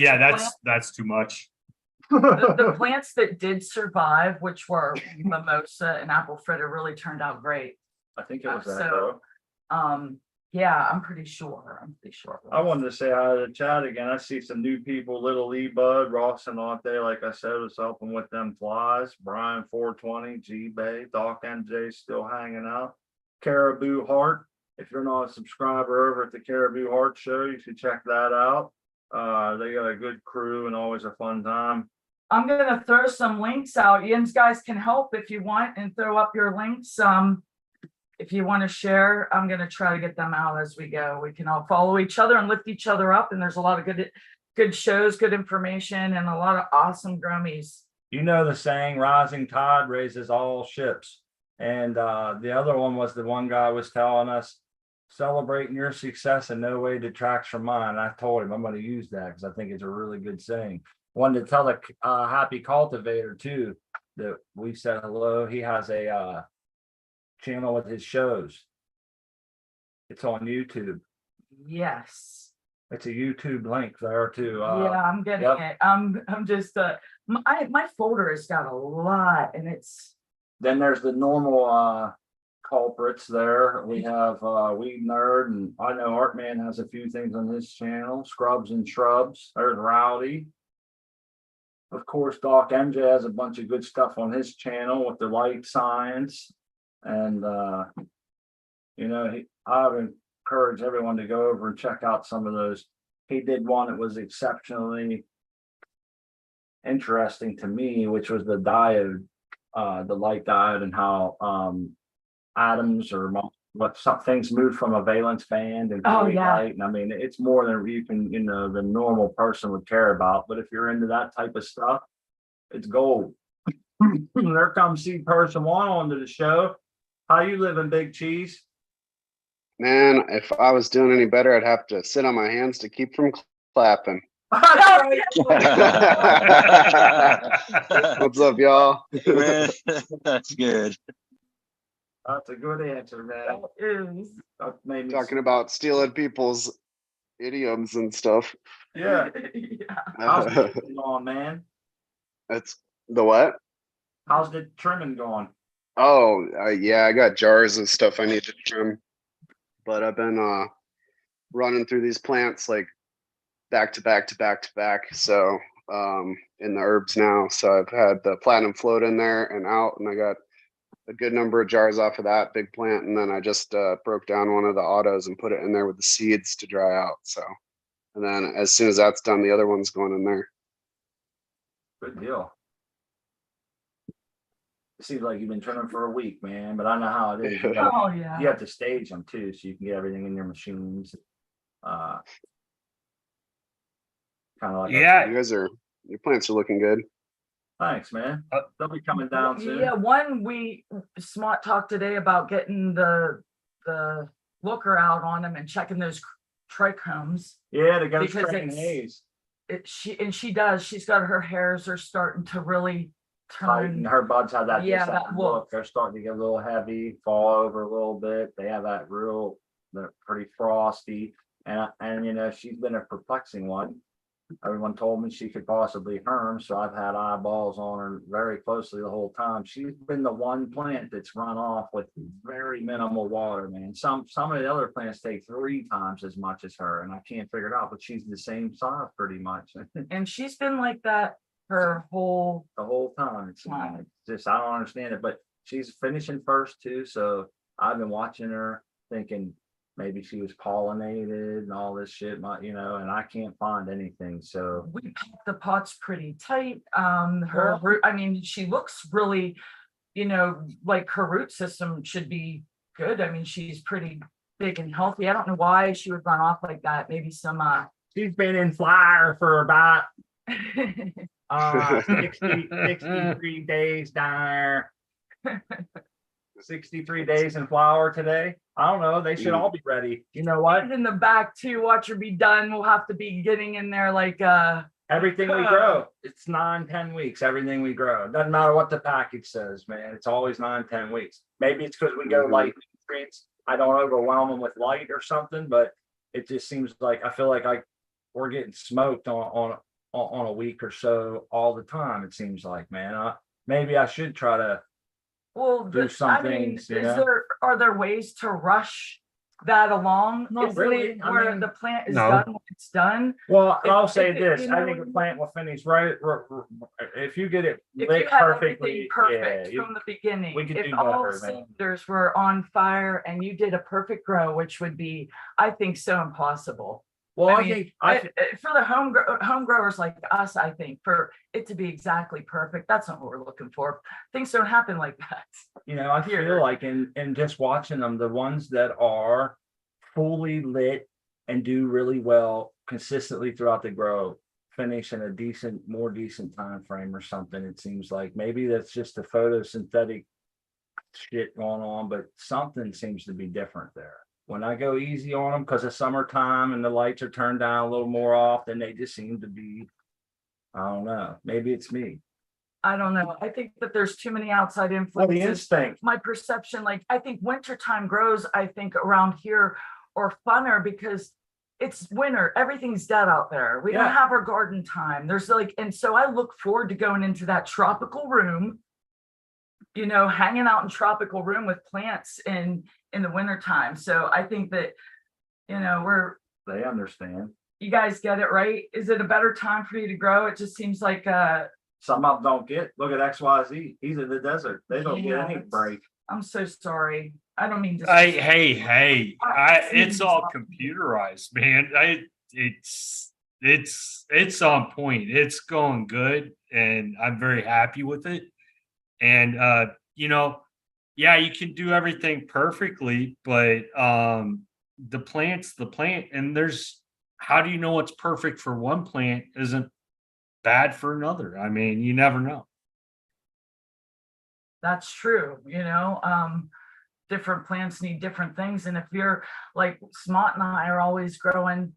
that's too much. The plants that did survive, which were mimosa and apple fritter, really turned out great. I think it was that, So, bro. Yeah, I'm pretty sure. I wanted to say hi to the chat again. I see some new people, Little E Bud, Ross and Latte, like I said, was helping with them flies. Brian 420, G Bay, Doc MJ still hanging out. Caribou Heart. If you're not a subscriber over at the Caribou Heart Show, you should check that out. They got a good crew and always a fun time. I'm gonna throw some links out. You guys can help if you want and throw up your links. If you want to share, I'm gonna try to get them out as we go. We can all follow each other and lift each other up. And there's a lot of good shows, good information, and a lot of awesome grummies. You know the saying, rising tide raises all ships. And the other one was the one guy was telling us, celebrating your success in no way detracts from mine. I told him I'm going to use that because I think it's a really good saying. Wanted to tell the happy cultivator too that we said hello. He has a channel with his shows. It's on YouTube. Yes. It's a YouTube link there too. Yeah, I'm getting it. I'm just my folder has got a lot, and it's Then there's the normal culprits there. We have Weed Nerd, and I know Artman has a few things on his channel. Scrubs and Shrubs. There's Rowdy. Of course, Doc MJ has a bunch of good stuff on his channel with the light science. And I would encourage everyone to go over and check out some of those. He did one that was exceptionally interesting to me, which was the diode, the light diode, and how atoms or what some things move from a valence band and create light. And I mean, it's more than you can, the normal person would care about. But if you're into that type of stuff, it's gold. There comes C Person One onto the show. How you living, Big Cheese? Man, if I was doing any better, I'd have to sit on my hands to keep from clapping. What's up, y'all? Man, that's good. That's a good answer, man. That made me Talking about stealing people's idioms and stuff. Yeah. How's the trimming going, man? That's the what? How's the trimming going? Oh, yeah, I got jars of stuff I need to trim, but I've been running through these plants like back to back to back to back. So in the herbs now. So I've had the platinum float in there and out, and I got a good number of jars off of that big plant. And then I just broke down one of the autos and put it in there with the seeds to dry out. So, and then as soon as that's done, the other one's going in there. Good deal. It seems like you've been trimming for a week, man, but I know how it is. Oh yeah. You have to stage them too, so you can get everything in your machines. Kind of like Yeah, Your plants are looking good. thanks, man. They'll be coming down soon. Yeah, we smart talked today about getting the looker out on them and checking those trichomes. Yeah, the ghost Because train it's- haze. She does. She's got her hairs are starting to really Tighten. turn. Her buds have that Yeah, that that look. look. They're starting to get a little heavy, fall over a little bit. They have that they're pretty frosty. And she's been a perplexing one. Everyone told me she could possibly herm, so I've had eyeballs on her very closely the whole time. She's been the one plant that's run off with very minimal water, man. Some of the other plants take 3 times as much as her, and I can't figure it out, but she's the same size pretty much. And she's been like that her whole The whole time. It's Wow. just, I don't understand it, but she's finishing first too. So I've been watching her thinking maybe she was pollinated and all this shit, and I can't find anything. So we packed the pots pretty tight. Her root, I mean, she looks really, like her root system should be good. I mean, she's pretty big and healthy. I don't know why she would run off like that. Maybe some she's been in flyer for about 63 days down there. 63 days in flower today. I don't know. They should all be ready. You know what? In the back too, watch her be done. We'll have to be getting in there like, Everything we grow, it's 9-10 weeks. Everything we grow. Doesn't matter what the package says, man. It's always 9-10 weeks. Maybe it's because we go light treats. I don't overwhelm them with light or something, but it just seems like I feel like we're getting smoked on a week or so all the time. It seems like, man. Maybe I should try to well, do some I mean, things, you know? are there ways to rush that along? Not Isn't really. it I where mean, the plant is no. done when it's done? Well, If- I'll say if it- this, you I know think what the I plant will finish right, if you get it If lit you had perfectly, everything perfect yeah, from the beginning, we could if do all better, man. cylinders were on fire and you did a perfect grow, which would be, I think, so impossible. well, I I mean, think, For the home growers like us, I think for it to be exactly perfect, that's not what we're looking for. Things don't happen like that. you know, I feel like in just watching them, the ones that are fully lit and do really well consistently throughout the grow, finish in a more decent time frame or something. It seems like maybe that's just the photosynthetic shit going on, but something seems to be different there. When I go easy on them because of summertime and the lights are turned down a little more often, they just seem to be, I don't know, maybe it's me. I don't know. I think that there's too many outside Well, the influences. instinct, My perception, like I think wintertime grows, I think around here are funner because it's winter, everything's dead out there. We don't Yeah. have our garden time. There's like, and so I look forward to going into that tropical room, you know, hanging out in tropical room with plants in the wintertime. So I think that, you know, they understand. you guys get it, right? Is it a better time for you to grow? It just seems like Some of them don't get, look at XYZ, he's in the desert. They don't get any Yeah. break. I'm so sorry. I don't mean to. It's all computerized, man. It's on point. It's going good, and I'm very happy with it. And yeah, you can do everything perfectly, but the plant, and there's how do you know what's perfect for one plant isn't bad for another? I mean, you never know. That's true, you know, different plants need different things. And if you're like Smot and I are always growing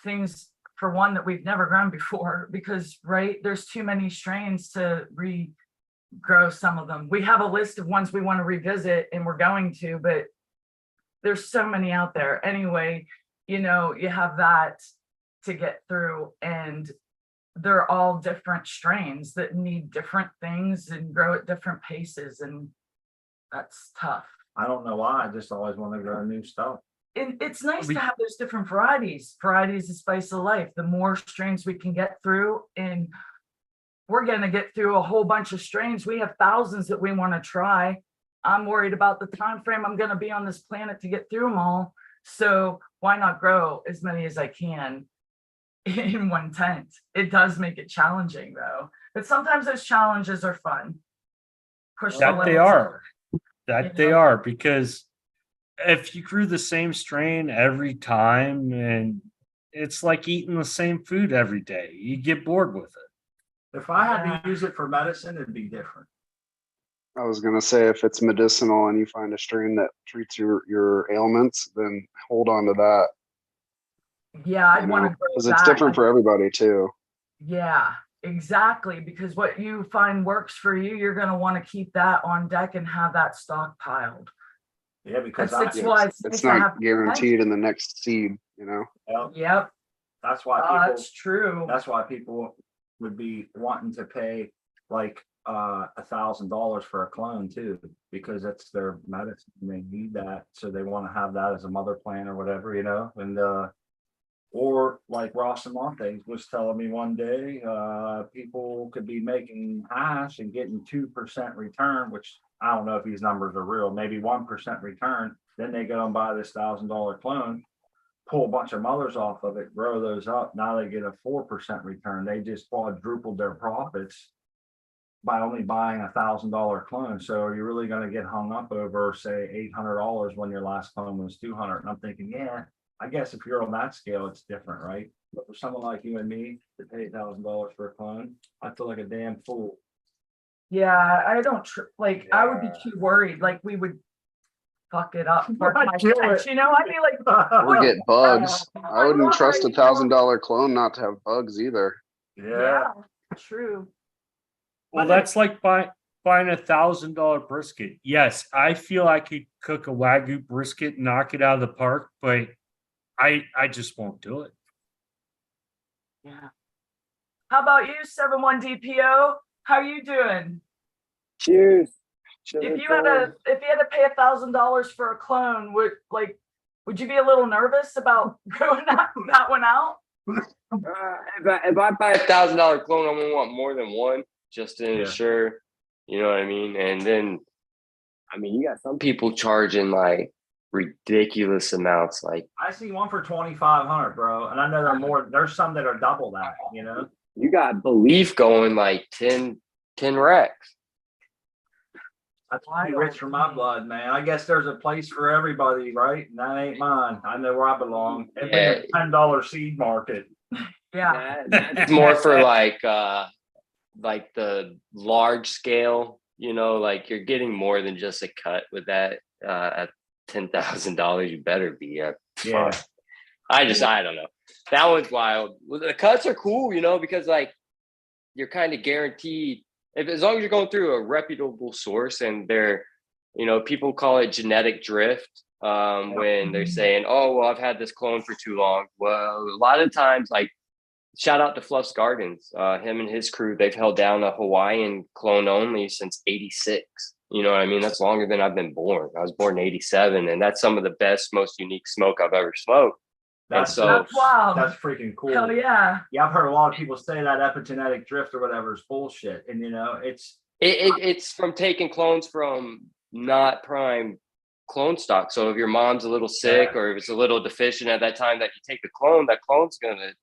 things for one that we've never grown before, because right, there's too many strains to regrow some of them. We have a list of ones we want to revisit and we're going to, but there's so many out there. Anyway, you know, you have that to get through, and they're all different strains that need different things and grow at different paces, and that's tough. I don't know why, I just always want to grow new stuff. And it's nice We- to have those different varieties. Variety is the spice of life. The more strains we can get through, and we're gonna get through a whole bunch of strains. We have thousands that we want to try. I'm worried about the time frame I'm gonna be on this planet to get through them all. So why not grow as many as I can in one tent? It does make it challenging though, but sometimes those challenges are fun. Push the That they limits. are. That they Yeah. are, because if you grew the same strain every time, and it's like eating the same food every day, you get bored with it. If I had Yeah. to use it for medicine, it'd be different. I was gonna say, if it's medicinal and you find a strain that treats your ailments, then hold on to that. Yeah, I'd You want know, to grow because it's that. different for everybody too. Yeah, exactly. Because what you find works for you, you're gonna want to keep that on deck and have that stockpiled. Yeah, because That's Yeah, why it's nice it's to not have- guaranteed in the next seed, you know? Yep, that's why people, that's true. that's why people would be wanting to pay like $1,000 for a clone too, because that's their medicine. They need that, so they want to have that as a mother plant or whatever, you know, and or like Ross and Monte was telling me one day, people could be making hash and getting 2% return, which I don't know if these numbers are real, maybe 1% return. Then they go and buy this $1,000 clone, pull a bunch of mothers off of it, grow those up. Now they get a 4% return. They just quadrupled their profits by only buying $1,000 clone. So are you really going to get hung up over, say, $800 when your last clone was 200? And I'm thinking, yeah, I guess if you're on that scale, it's different, right? But for someone like you and me to pay $1,000 for a clone, I feel like a damn fool. Yeah, I don't like, I would be too worried, like we would fuck it up. Mark my Kill it. French, you know, I'd be like. Or get bugs. Oh, I wouldn't I'm trust sorry. $1,000 clone not to have bugs either. Yeah, True. Well, But that's like buying $1,000 brisket. Yes, I feel I could cook a Wagyu brisket, knock it out of the park, but I just won't do it. Yeah. How about you, 7-1 DPO? How you doing? Cheers. If you had to pay $1,000 for a clone, would you be a little nervous about growing that one out? If I buy $1,000 clone, I'm gonna want more than one just to Yeah. ensure, you know what I mean? And then, I mean, you got some people charging like ridiculous amounts. Like I see one for 2,500, bro, and I know there are more. There's some that are double that. You know. you got Belief going like 10 racks. That's too rich for my blood, man. I guess there's a place for everybody, right? And that ain't mine. I know where I belong. It's Yeah. a $10 seed market. Yeah. That's more for like the large scale, you know, like you're getting more than just a cut with that. At $10,000, you better be at. Yeah. I don't know. That one's wild. Well, the cuts are cool, you know, because like you're kind of guaranteed as long as you're going through a reputable source, and they're, you know, people call it genetic drift when they're saying, oh, well, I've had this clone for too long. Well, a lot of times, like, shout out to Fluff's Gardens. Him and his crew, they've held down a Hawaiian clone only since 86. You know what I mean? That's longer than I've been born. I was born in 87, and that's some of the best, most unique smoke I've ever smoked. That's wild. That's freaking cool. Hell yeah. Yeah, I've heard a lot of people say that epigenetic drift or whatever is bullshit, and you know, It's from taking clones from not prime clone stock. So if your mom's a little sick or if it's a little deficient at that time that you take the clone, that clone's gonna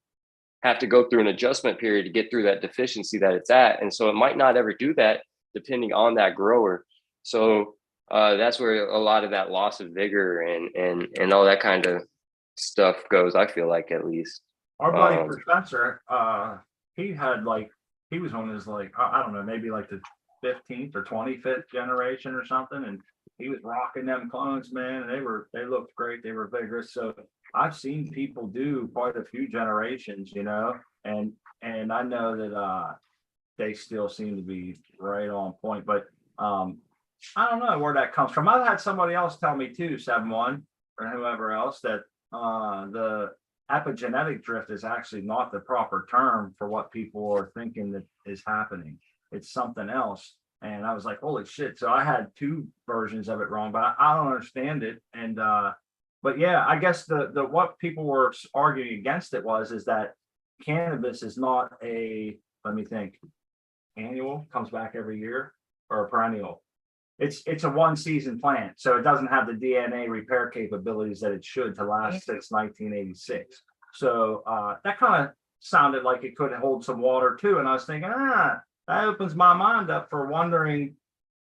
have to go through an adjustment period to get through that deficiency that it's at, and so it might not ever do that depending on that grower. So that's where a lot of that loss of vigor and all that kind of stuff goes, I feel like, at least. our buddy Spencer, he had he was on his I don't know, maybe like the 15th or 25th generation or something, and he was rocking them clones, man, and they looked great, they were vigorous. So I've seen people do quite a few generations, you know, and I know that they still seem to be right on point, but I don't know where that comes from. I've had somebody else tell me too, 7-1 or whoever else, that the epigenetic drift is actually not the proper term for what people are thinking that is happening. It's something else. And I was like, holy shit. So I had two versions of it wrong, but I don't understand it. And but yeah, I guess the what people were arguing against it is that cannabis is not let me think, annual, comes back every year, or a perennial. It's a one season plant, so it doesn't have the DNA repair capabilities that it should to last since 1986. So that kind of sounded like it could hold some water too. And I was thinking, that opens my mind up for wondering,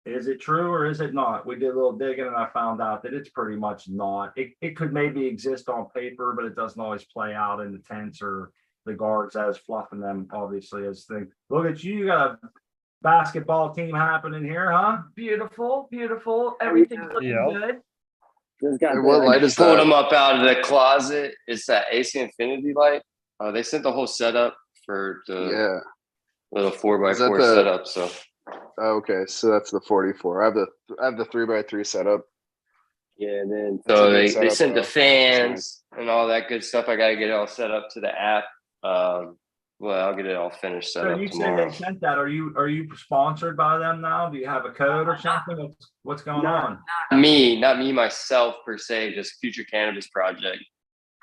is it true or is it not? We did a little digging and I found out that it's pretty much not. It could maybe exist on paper, but it doesn't always play out in the tents or the guards as fluffing them, obviously, as things. Look at you got a basketball team happening here, huh? Beautiful. Everything's looking good. What light is Pulled that? them up out of the closet. It's that AC Infinity light. They sent the whole setup for the little 4x4 setup. So okay, so that's the 44. I have the 3x3 setup. yeah, and then That's a so good they setup, sent the though. fans and all that good stuff. I gotta get it all set up to the app. Well, I'll get it all finished set So up you said tomorrow. they sent that. Are you sponsored by them now? Do you have a code or something? What's going on? Not me myself per se, just Future Cannabis Project.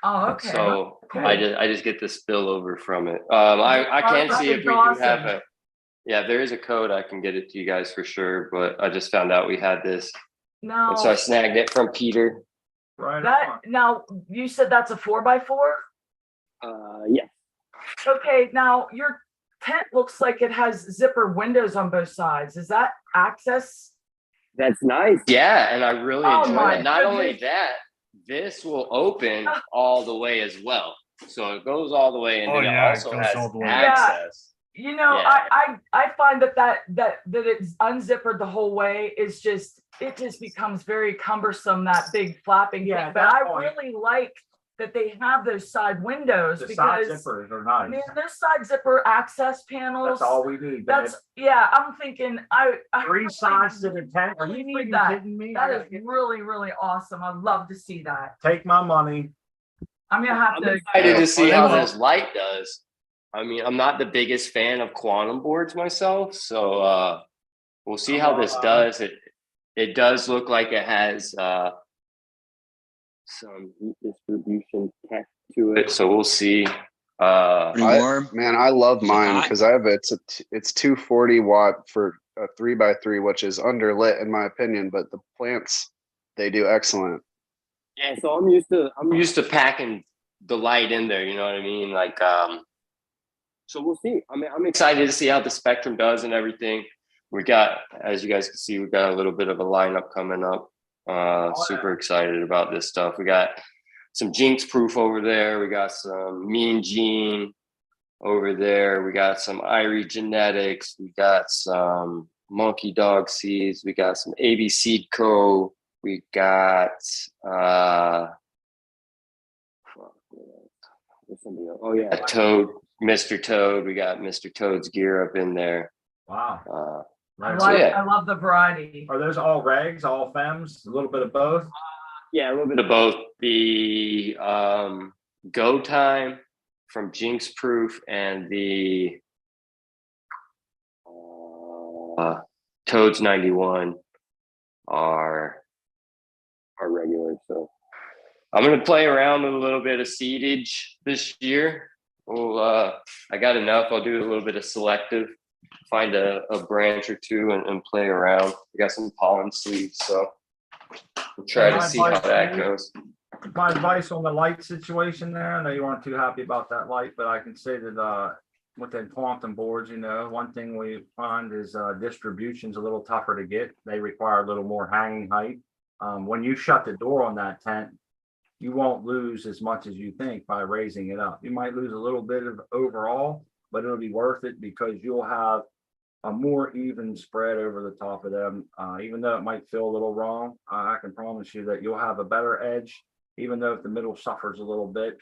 Oh, okay. So Good. I just get the spillover from it. I can see if we do have awesome. if there is a code, I can get it to you guys for sure. But I just found out we had this, Now, and so I snagged it from Peter. Right. now you said that's a 4x4? Yeah. Okay, now your tent looks like it has zipper windows on both sides. Is that access? That's nice. Yeah, and I really Oh enjoy my it. Not only goodness. that, this will open all the way as well. So it goes all the way, and Oh, then yeah, it it also goes has all the way. access. You know, Yeah. I find that it's unzippered the whole way is just, it just becomes very cumbersome, that big flapping Yeah, thing. But that's I all. really like that they have those side windows The side because, zippers are man, nice. those side zipper access panels. That's all we need, babe. That's, yeah, I'm thinking, I 3 really- sides to the tent. Are we you need freaking that. kidding me? That I is gotta get- really, really awesome. I'd love to see that. Take my money. I'm gonna have I'm to. excited to see how Well, this light does. I mean, I'm not the biggest fan of quantum boards myself, so we'll see how this does. It does look like it has some heat distribution tech to it, so we'll see. Pretty warm. Man, I love Is it mine hot? because it's 240 watt for a 3x3, which is underlit in my opinion, but the plants, they do excellent. Yeah, so I'm used to packing the light in there, you know what I mean? Like so we'll see. I mean, I'm excited to see how the spectrum does and everything. We got, as you guys can see, we got a little bit of a lineup coming up. Super excited about this stuff. We got some Jinx Proof over there. We got some Mean Gene over there. We got some Irie Genetics. We got some Monkey Dog Seeds. We got some AB Seed Co. We got oh yeah, Toad, Mr. Toad. We got Mr. Toad's gear up in there. Wow. I Right. like, yeah. I love the variety. Are those all regs, all femmes, a little bit of both? Yeah, a little bit of both. The Go Time from Jinx Proof and the Toads 91 are regular. So I'm gonna play around with a little bit of seedage this year. Well, I got enough. I'll do a little bit of selective, find a branch or two and play around. We got some pollen sleeves, so we'll try to see how that goes. My advice on the light situation there, I know you weren't too happy about that light, but I can say that with the quantum boards, you know, one thing we find is distribution's a little tougher to get. They require a little more hanging height. When you shut the door on that tent, you won't lose as much as you think by raising it up. You might lose a little bit of overall, but it'll be worth it because you'll have a more even spread over the top of them. Even though it might feel a little wrong, I can promise you that you'll have a better edge, even though if the middle suffers a little bit.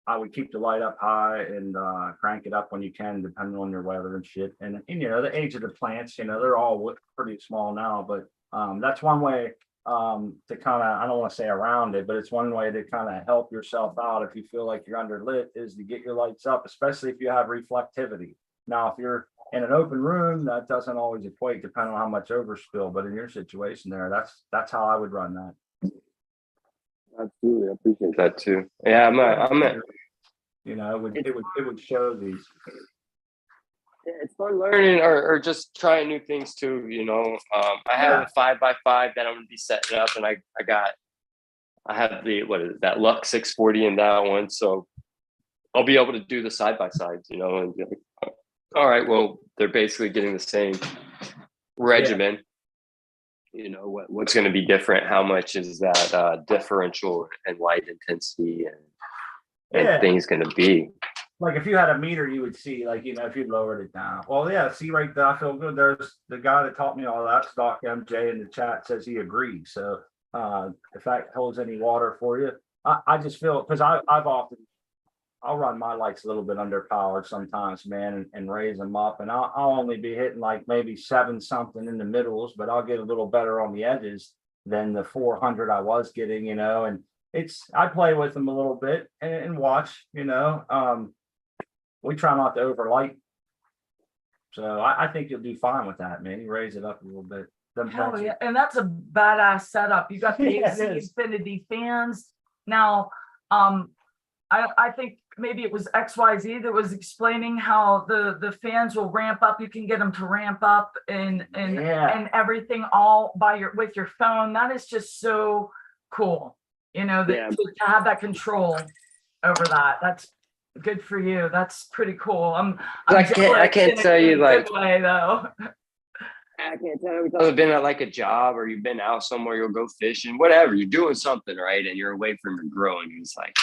I would keep the light up high and crank it up when you can, depending on your weather and shit. And you know, the age of the plants, you know, they're all pretty small now, but that's one way to kind of, I don't want to say around it, but it's one way to kind of help yourself out if you feel like you're underlit, is to get your lights up, especially if you have reflectivity. Now, if you're in an open room, that doesn't always equate depending on how much overspill, but in your situation there, that's how I would run that. Absolutely, I appreciate that too. Yeah, I'm a you know, it would show these. Yeah, it's fun learning or just trying new things too, you know. I have a 5x5 that I'm gonna be setting up, and I have the that Lux 640 in that one, so I'll be able to do the side by sides, you know, and be like, all right, well, they're basically getting the same regimen. You know, what's going to be different? How much is that differential and light intensity and things going to be? Like if you had a meter, you would see, like, you know, if you lowered it down. Well, yeah, see right there, I feel good. There's the guy that taught me all that. Stock MJ in the chat says he agrees. So if that holds any water for you, I just feel, because I'll run my lights a little bit underpowered sometimes, man, and raise them up, and I'll only be hitting like maybe 7 something in the middles, but I'll get a little better on the edges than the 400 I was getting, you know. And I play with them a little bit and watch, you know. We try not to overlight, so I think you'll do fine with that, man. You raise it up a little bit. Hell yeah, and that's a badass setup. You got the Yeah, AC it is. Infinity fans. Now, I think maybe it was XYZ that was explaining how the fans will ramp up. You can get them to ramp up and everything all with your phone. That is just so cool. You know, that to have that control over that. That's good for you. That's pretty cool. I can't tell you, like, way though. I can't tell you. You've been at like a job, or you've been out somewhere, you'll go fishing, whatever. You're doing something, right? And you're away from your girl, and you're just like,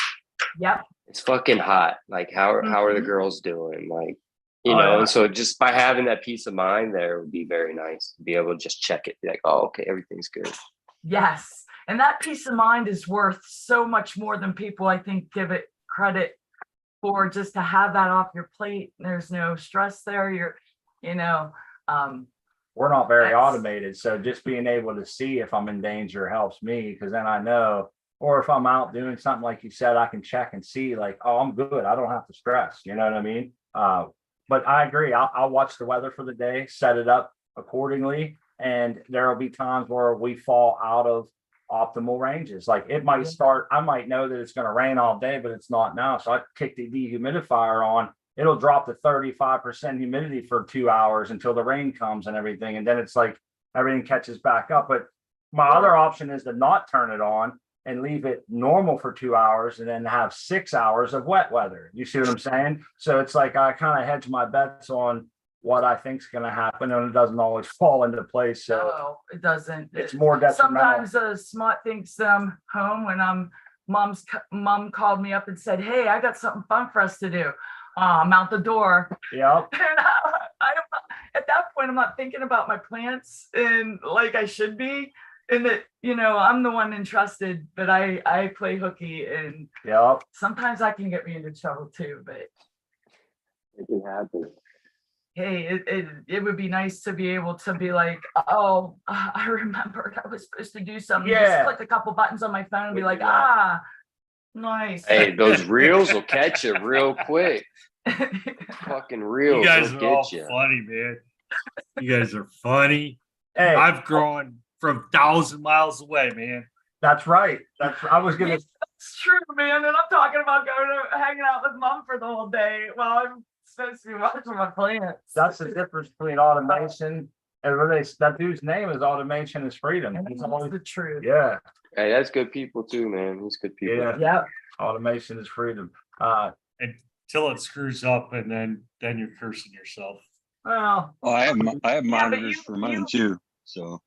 yep, it's fucking hot. Like, how are the girls doing? Like, You Oh, know, yeah. and so just by having that peace of mind there would be very nice to be able to just check it, be like, oh, okay, everything's good. Yes. And that peace of mind is worth so much more than people, I think, give it credit for, just to have that off your plate. There's no stress there. You know, We're not very That's- automated, so just being able to see if I'm in danger helps me, because then I know, or if I'm out doing something like you said, I can check and see like, oh, I'm good. I don't have to stress. You know what I mean? But I agree. I'll watch the weather for the day, set it up accordingly, and there will be times where we fall out of optimal ranges. Like it might start, I might know that it's going to rain all day, but it's not now. So I kick the dehumidifier on. It'll drop to 35% humidity for 2 hours until the rain comes and everything. And then it's like everything catches back up. But my other option is to not turn it on and leave it normal for 2 hours and then have 6 hours of wet weather. You see what I'm saying? So it's like I kind of hedge my bets on what I think's going to happen, and it doesn't always fall into place. So no, it doesn't. it's more detrimental. Sometimes Smart thinks I'm home when mom called me up and said, hey, I got something fun for us to do. I'm out the door. Yep. And at that point, I'm not thinking about my plants and like I should be. And that, I'm the one entrusted, but I play hooky, and Yep. sometimes that can get me into trouble too. But It can happen. hey, it would be nice to be able to be like, oh, I remembered I was supposed to do something. Yeah. Just click a couple buttons on my phone and be We like, do that. nice. Hey, those reels will catch you real quick. Fucking reels You guys will are all get you. funny, man. You guys are funny. Hey, I've grown from 1,000 miles away, man. that's right. I was gonna. It's true, man. And I'm talking about hanging out with mom for the whole day while I'm supposed to be watching my plants. That's the difference between automation and really that dude's name is Automation is Freedom. And He's that's always, the truth. yeah, Hey, that's good people too, man. He's good people. yeah. Yep. Automation is freedom. Until it screws up, and then you're cursing yourself. Well, Oh, I have but monitors you- for mine too, so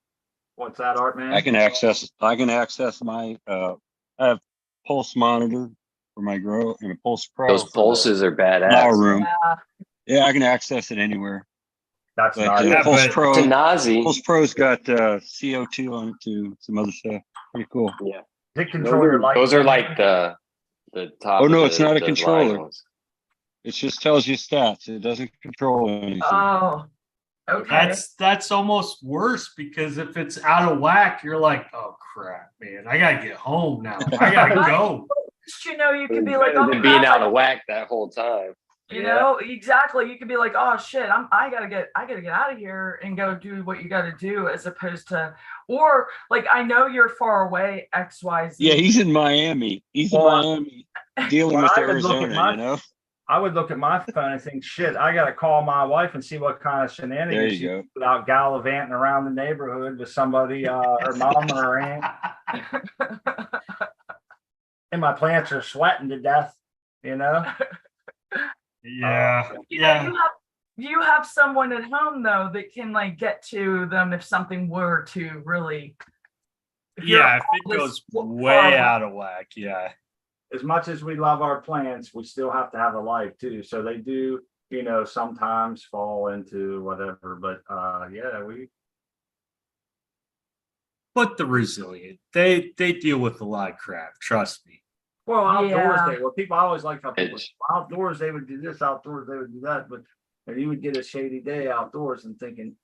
what's that, Art Man? I can access my I have pulse monitor for my grow and a pulse pro. Those for the pulses are flower badass. room. Yeah. Yeah, I can access it anywhere. That's But not Yeah, it. Pulse but- Pro, To Nazi. Pulse Pro's got CO2 on it too, some other stuff. Pretty cool. Yeah. Does it control your light? Those are like the top. Oh, no, of it's not a the controller. line ones. It just tells you stats. It doesn't control anything. Oh, okay. That's almost worse, because if it's out of whack, you're like, oh crap, man, I gotta get home now. I gotta go. You could be like, Better oh, than being crap, out of whack that whole time. exactly. You could be like, oh shit, I gotta get out of here and go do what you gotta do, as opposed to, or like, I know you're far away, XYZ. Yeah, he's in Miami. He's in Miami dealing Well, with I would look at Arizona, I would look at my phone and think, shit, I gotta call my wife and see what kind of There shenanigans you she go. without gallivanting around the neighborhood with somebody, her mom or her aunt. And my plants are sweating to death, Yeah, You yeah. have someone at home though that can like get to them if something were to really. you're Yeah, if it all goes this far way away. out of whack, yeah. As much as we love our plants, we still have to have a life too. So they do, sometimes fall into whatever, but yeah, But the resilient, they deal with a lot of crap. Trust me. well, outdoors, Yeah. people always like how people, Edge. outdoors, they would do this, outdoors, they would do that, but and you would get a shady day outdoors and thinking,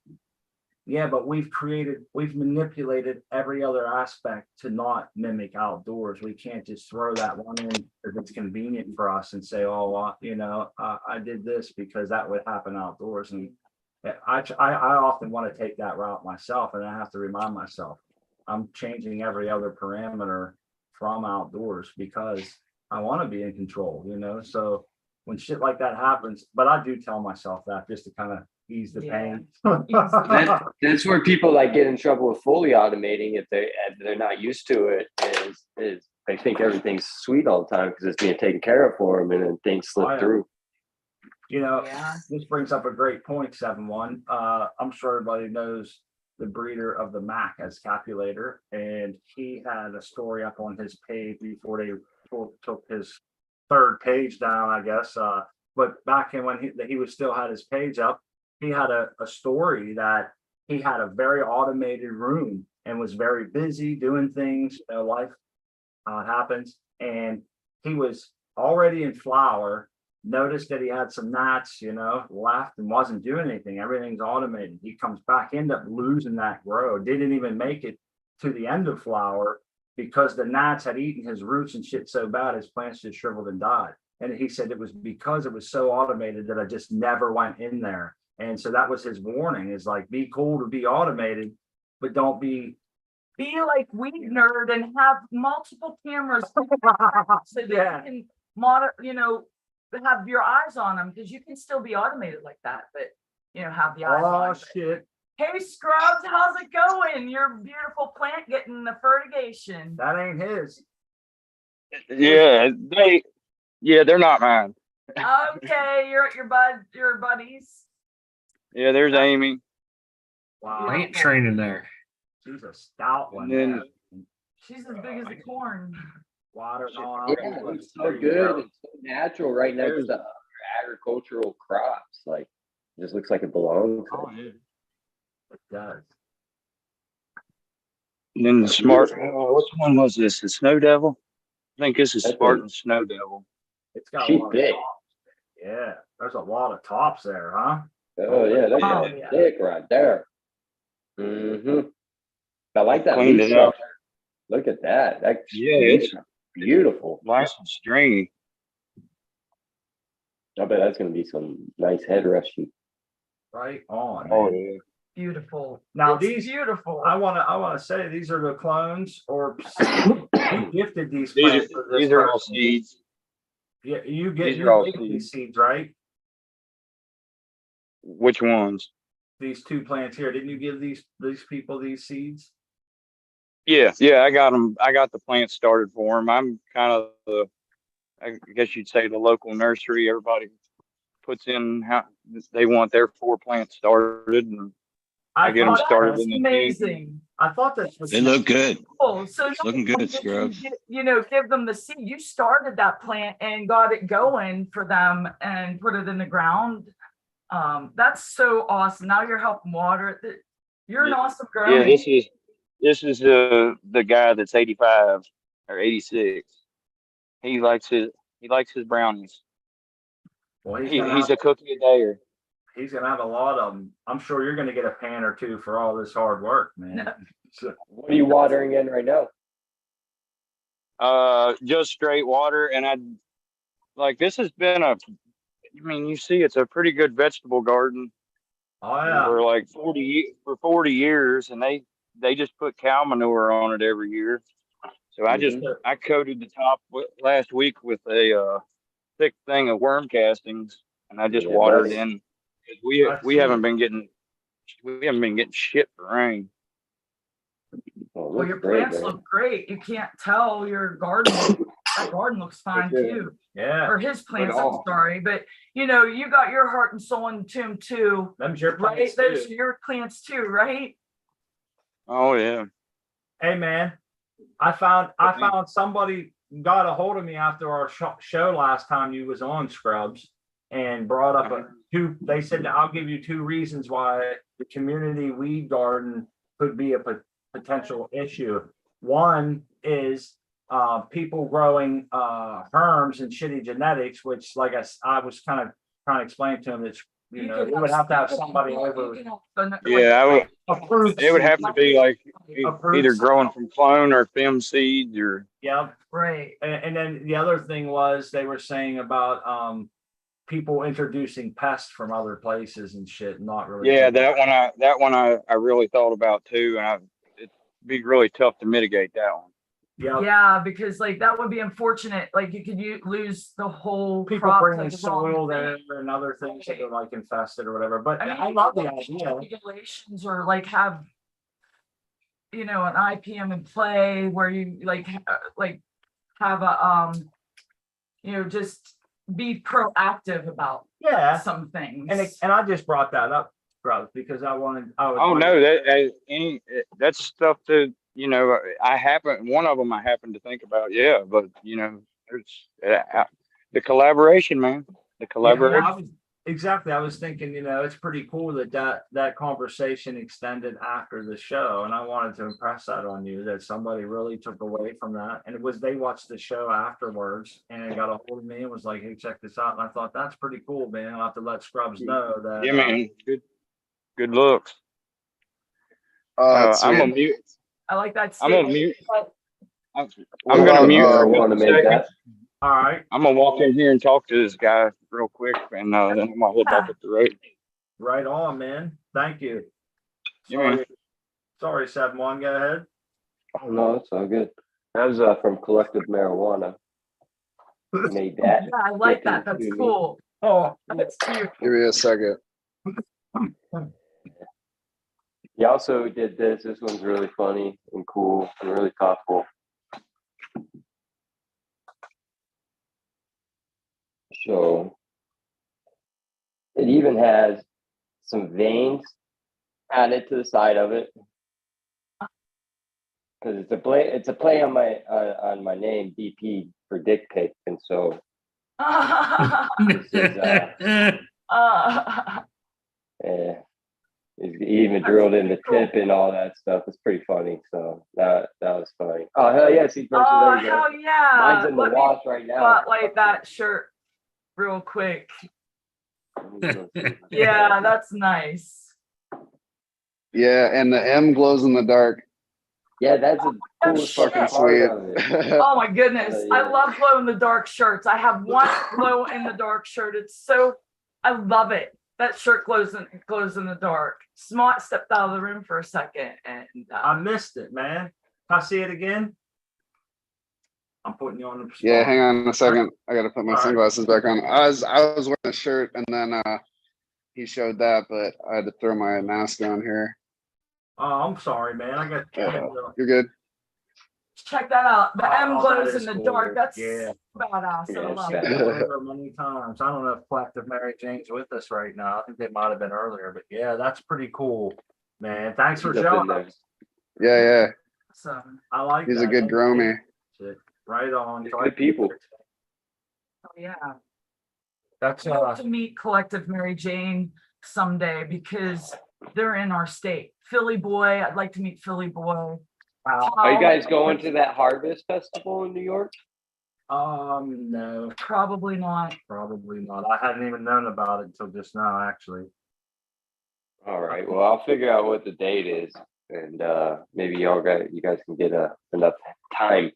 yeah, but we've manipulated every other aspect to not mimic outdoors. We can't just throw that one in if it's convenient for us and say, oh, I did this because that would happen outdoors. And I often want to take that route myself, and I have to remind myself, I'm changing every other parameter from outdoors because I want to be in control, So when shit like that happens, but I do tell myself that just to kind of ease the pain. That's where people like get in trouble with fully automating if they're not used to it. Is they think everything's sweet all the time because it's being taken care of for them, and then things slip Oh, yeah. through. Yeah. This brings up a great point, 7-1. I'm sure everybody knows the breeder of the Mac as Capulator, and he had a story up on his page before they took his third page down, I guess, but back in when he was still had his page up, he had a story that he had a very automated room and was very busy doing things, life happens. And he was already in flower, noticed that he had some gnats, left and wasn't doing anything. Everything's automated. He comes back, ended up losing that grow, didn't even make it to the end of flower because the gnats had eaten his roots and shit so bad his plants just shriveled and died. And he said it was because it was so automated that I just never went in there. And so that was his warning, is like, be cool to be automated, but don't be like weed nerd and have multiple cameras. So that Yeah. you can have your eyes on them, because you can still be automated like that, but have the eyes on. Oh shit. Hey Scrubs, how's it going? Your beautiful plant getting the fertigation. That ain't his. Yeah, they're not mine. Okay, your buddies. Yeah, there's Amy. Wow. Plant training there. She's a stout one. And then- man. She's as big as the corn. Water on. Yeah, it's so good. It's so natural right next to agricultural crops. Like, it just looks like it belongs. Oh, yeah. It does. And then the smart, which one was this? The Snow Devil? I think this is That's Spartan Snow Devil. It's got a She's lot big. of tops. Yeah, there's a lot of tops there, huh? Oh yeah, that's Oh, a yeah. thick right there. I like that Cleaned leaf it up. structure. Look at that. That's Yeah, it's beautiful. nice and stringy. I bet that's gonna be some nice head rushing. Right on. Oh, man. yeah. Beautiful. Now It's these, beautiful. I wanna say these are the clones, or you gifted these plants. These, for this these are all person. seeds. Yeah, you these are all gave these seeds. seeds, right? Which ones? These two plants here. Didn't you give these people these seeds? Yeah, I got them. I got the plant started for them. I'm kind of I guess you'd say the local nursery. Everybody puts in how they want their 4 plants started, and I get them thought started That's in the amazing. I thought this was. They look good. Oh, so It's looking not only good, did you Scrubs. give them the seed. You started that plant and got it going for them and put it in the ground. That's so awesome. Now you're helping water it. You're an awesome girl. yeah, this is the guy that's 85 or 86. He likes his brownies. Well, He's a cookie a day. he's gonna have a lot of them. I'm sure you're gonna get a pan or two for all this hard work, man. So, What are you watering in right now? Just straight water, and this has been you see, it's a pretty good vegetable garden oh yeah. for like 40 years, and they just put cow manure on it every year. So I coated the top last week with a thick thing of worm castings, and I just Yeah, watered nice. in. We haven't been getting shit for rain. Oh, it Well, your looks great, plants man. look great. You can't tell your garden. That garden looks fine Okay. too. Yeah. Or his plants, I'm all. sorry, but you got your heart and soul into him too, Them's your right? plants Those too. are your plants too, right? Oh yeah. Hey man, I found somebody got a hold of me after our show last time you was on, Scrubs, and brought up they said, I'll give you 2 reasons why the community weed garden could be a potential issue. One is people growing herms and shitty genetics, which like I was kind of trying to explain to them that we would have to have somebody over. Yeah, Approved it would have to be like Approved either seed. growing from clone or FEM seeds or. Yeah. Right. And then the other thing was they were saying about people introducing pests from other places and shit, not really. Yeah, that one I really thought about too, and it'd be really tough to mitigate that one. Yeah. Yeah, because that would be unfortunate. Like you could lose the whole People crop. bringing to the wrong soil thing. there and other things that are like infested or whatever. But I I, mean, love the idea. regulations or have an IPM in play where you have a just be proactive about Yeah. some things. And I just brought that up, bro, because I was. Oh no, that's stuff that one of them I happen to think about. Yeah, but there's the collaboration, man. the Yeah, collaboration. exactly. I was thinking, it's pretty cool that conversation extended after the show, and I wanted to impress that on you that somebody really took away from that, and they watched the show afterwards and got a hold of me and was like, "Hey, check this out," and I thought that's pretty cool, man. I'll have to let Scrubs know that. Yeah, man. Good looks. Oh, that's I'm a sweet. mute. I like that. I'm a statement, mute. but I'm What gonna about, mute for want to one make second. that. All right, I'm gonna walk in here and talk to this guy real quick, and then I'm gonna head back up the road. right on, man. Thank you. Yeah, man. Sorry, 7-1. Go ahead. Oh, no, it's all good. That was from Collective Marijuana. Made that. yeah, I like that. Gifted That's to me. cool. Oh, That's cute. Give me a second. He also did this. This one's really funny and cool and really thoughtful. So it even has some veins added to the side of it because it's a play. It's a play on my name, BP for dick pic, and so this is he even drilled in the tip and all that stuff. It's pretty funny. So that was funny. Oh hell yeah, see, there Oh, you go. hell yeah. Mine's in the Let me wash right now. spotlight that shirt real quick. Yeah, that's nice. Yeah, and the M glows in the dark. Yeah, that's a coolest shit. fucking Fucking part sweet. of it. Oh my goodness. I Yeah. love glow in the dark shirts. I have one glow in the dark shirt. I love it. That shirt glows in the dark. Smart stepped out of the room for a second and I missed it, man. Can I see it again? I'm putting you on the spot. Yeah, hang on a second. I gotta put my All right. sunglasses back on. I was wearing a shirt and then he showed that, but I had to throw my mask on here. Oh, I'm sorry, man. I got. You're good. check that out. The M Oh, glows that in is the cool. dark. That's Yeah. badass. Yeah, I it's love bad. it. Over many times. I don't know if Collective Mary Jane's with us right now. I think they might have been earlier, but yeah, that's pretty cool, man. Thanks for He's up in showing there. us. Yeah. So, I like He's that. a good grommy. Right on. They're good people. oh yeah. That's I hope to meet Collective Mary Jane someday because they're in our state. Philly boy. I'd like to meet Philly boy. Are you guys going to that Harvest Festival in New York? No, Probably not. probably not. I hadn't even known about it until just now, actually. All right. Well, I'll figure out what the date is, and maybe you guys can get enough time.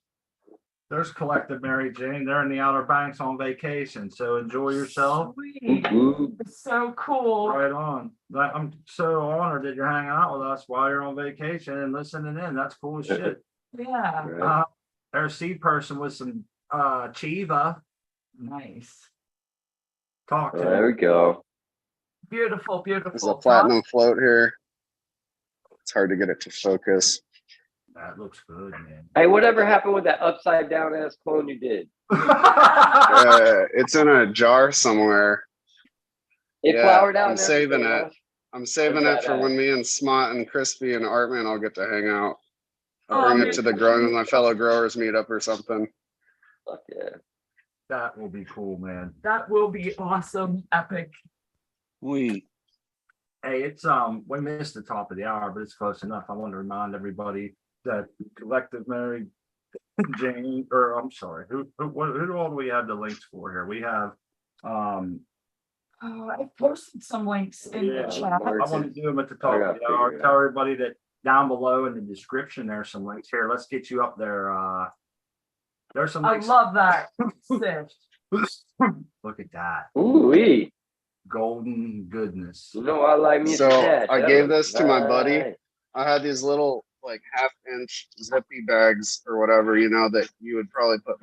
There's Collective Mary Jane. They're in the Outer Banks on vacation, so enjoy yourself. Sweet. Ooh, It's so cool. Right on. I'm so honored that you're hanging out with us while you're on vacation and listening in. That's cool as shit. Yeah. right. There's Seed Person with some Chiva. Nice. Talk to There me. we go. Beautiful, There's a beautiful. platinum float here. It's hard to get it to focus. That looks good, man. Hey, whatever happened with that upside down ass clone you did? It's in a jar somewhere. It Yeah, flowered out. I'm and saving everything, it. I'm saving What's it for that when me and Smot and Crispy and Artman all get to hang out. I'll Oh, bring man. it to the growing with my fellow growers meetup or something. Fuck yeah. That will be cool, man. That will be awesome. Epic. We. Hey, it's we missed the top of the hour, but it's close enough. I want to remind everybody that Collective Mary Jane, or I'm sorry, who all do we have the links for here? We have Oh, I posted some links in Yeah, the chat. I want to do them at the top I of gotta the hour. figure it Tell everybody that down below in the description, there's some links here. Let's get you up there. There's some I links. love that. Sick. Look at that. Ooh, Golden goodness. you know I like me. So some I that gave was this to my buddy. nice. I had these little like 1/2-inch zippy bags or whatever, that you would probably put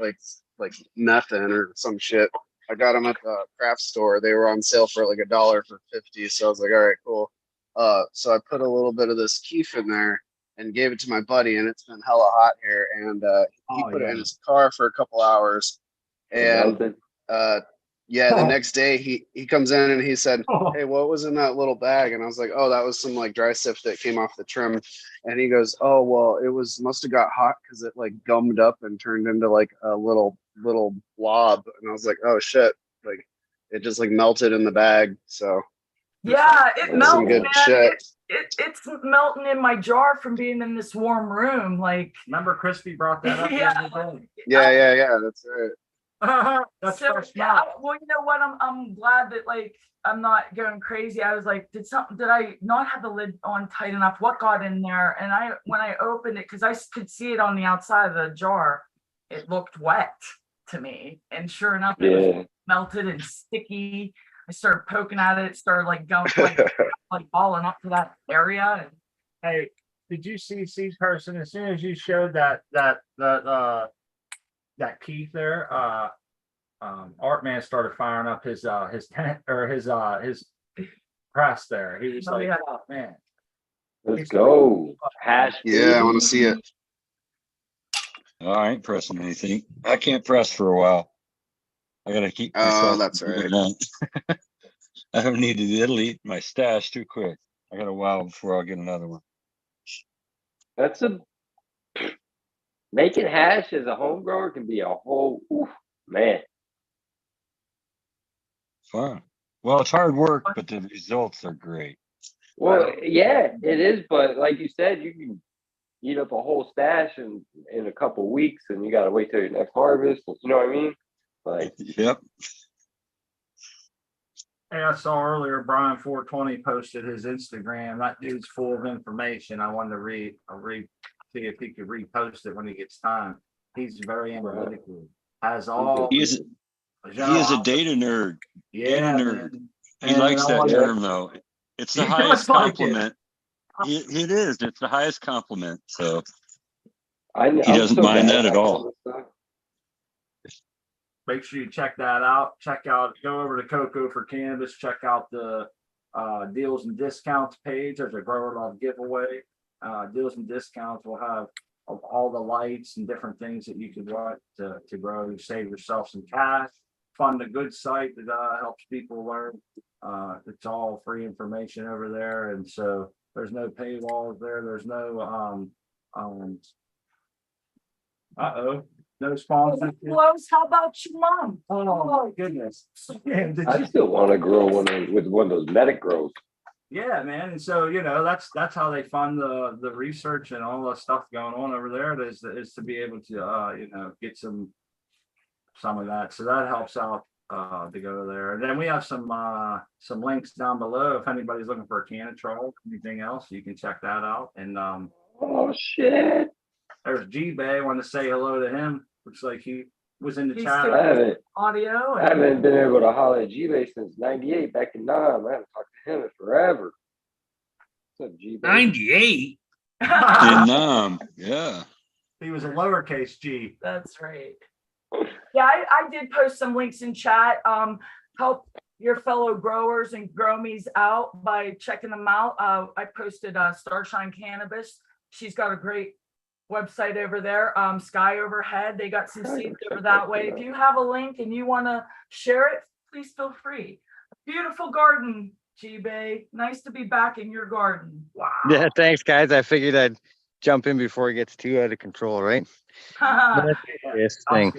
like meth in or some shit. I got them at the craft store. They were on sale for like $1 for 50. So I was like, all right, cool. So I put a little bit of this keef in there and gave it to my buddy, and it's been hella hot here. And he Oh, put it yeah. in his car for a couple hours. And Melted. yeah, the Oh. next day he comes in and he said, Oh. hey, what was in that little bag? And I was like, oh, that was some like dry sift that came off the trim. And he goes, oh, well, must have got hot because it like gummed up and turned into like a little blob. And I was like, oh shit, like it just like melted in the bag. So Yeah, it some melts, good man. shit. It's melting in my jar from being in this warm room. Like, Remember Christy brought that up the Yeah. other day? Yeah, that's right. That's so, fresh yeah, milk. well, you know what? I'm glad that like I'm not going crazy. I was like, did I not have the lid on tight enough? What got in there? And when I opened it, because I could see it on the outside of the jar, it looked wet to me. And sure enough, it was Yeah. melted and sticky. I started poking at it, started like going like balling up to that area. And Hey, did you see person as soon as you showed that Keith there, Art Man started firing up his tent or his press there. He was Oh, like, yeah. oh man. Let's go. Hash. Yeah, I want to baby. see it. Oh, I ain't pressing anything. I can't press for a while. I gotta keep Oh, myself. that's right. I don't need to. It'll eat my stash too quick. I got a while before I'll get another one. That's making hash as a home grower can be a whole man. Fun. Well, it's hard work, but the results are great. Well, yeah, it is, but like you said, you can eat up a whole stash in a couple weeks, and you got to wait till your next harvest. You know what I mean? Like, Yep. Hey, I saw earlier Brian 420 posted his Instagram. That dude's full of information. I wanted to see if he could repost it when he gets time. He's very analytical. Has all He is a data nerd. Yeah, data nerd. man. He likes that Yeah. term though. It's the He highest does like it. compliment. It is. It's the highest compliment. So I'm doesn't so mind bad that at at all. this stuff. Make sure you check that out. Go over to Coco for Cannabis. Check out the deals and discounts page. There's a grower love giveaway. Deals and discounts will have all the lights and different things that you could want to grow. Save yourself some cash. Fund a good site that helps people learn. It's all free information over there, and so there's no paywalls there. There's no no sponsors. Close. How about your mom? Oh my goodness. Man, did I you- still want to grow with one of those medic grows. Yeah, man. And so, that's how they fund the research and all the stuff going on over there is to be able to, get some of that. So that helps out to go there. And then we have some links down below. If anybody's looking for a Canatrol, anything else, you can check that out. And Oh shit! there's G-Bay. Want to say hello to him. Looks like he was in the He's chat. still- I haven't audio. I haven't been able to holler at G-Bay since '98 back in Nam. I haven't talked to him in forever. What's up, G-Bay? 98. And yeah. He was a lowercase G. That's right. Yeah, I did post some links in chat. Help your fellow growers and gromies out by checking them out. I posted Starshine Cannabis. She's got a great website over there. Sky Overhead. They got some I seeds can over check that that way. out. If you have a link and you want to share it, please feel free. Beautiful garden, G-Bay. Nice to be back in your garden. Wow. Yeah, thanks, guys. I figured I'd jump in before it gets too out of control, right? Yes, thing.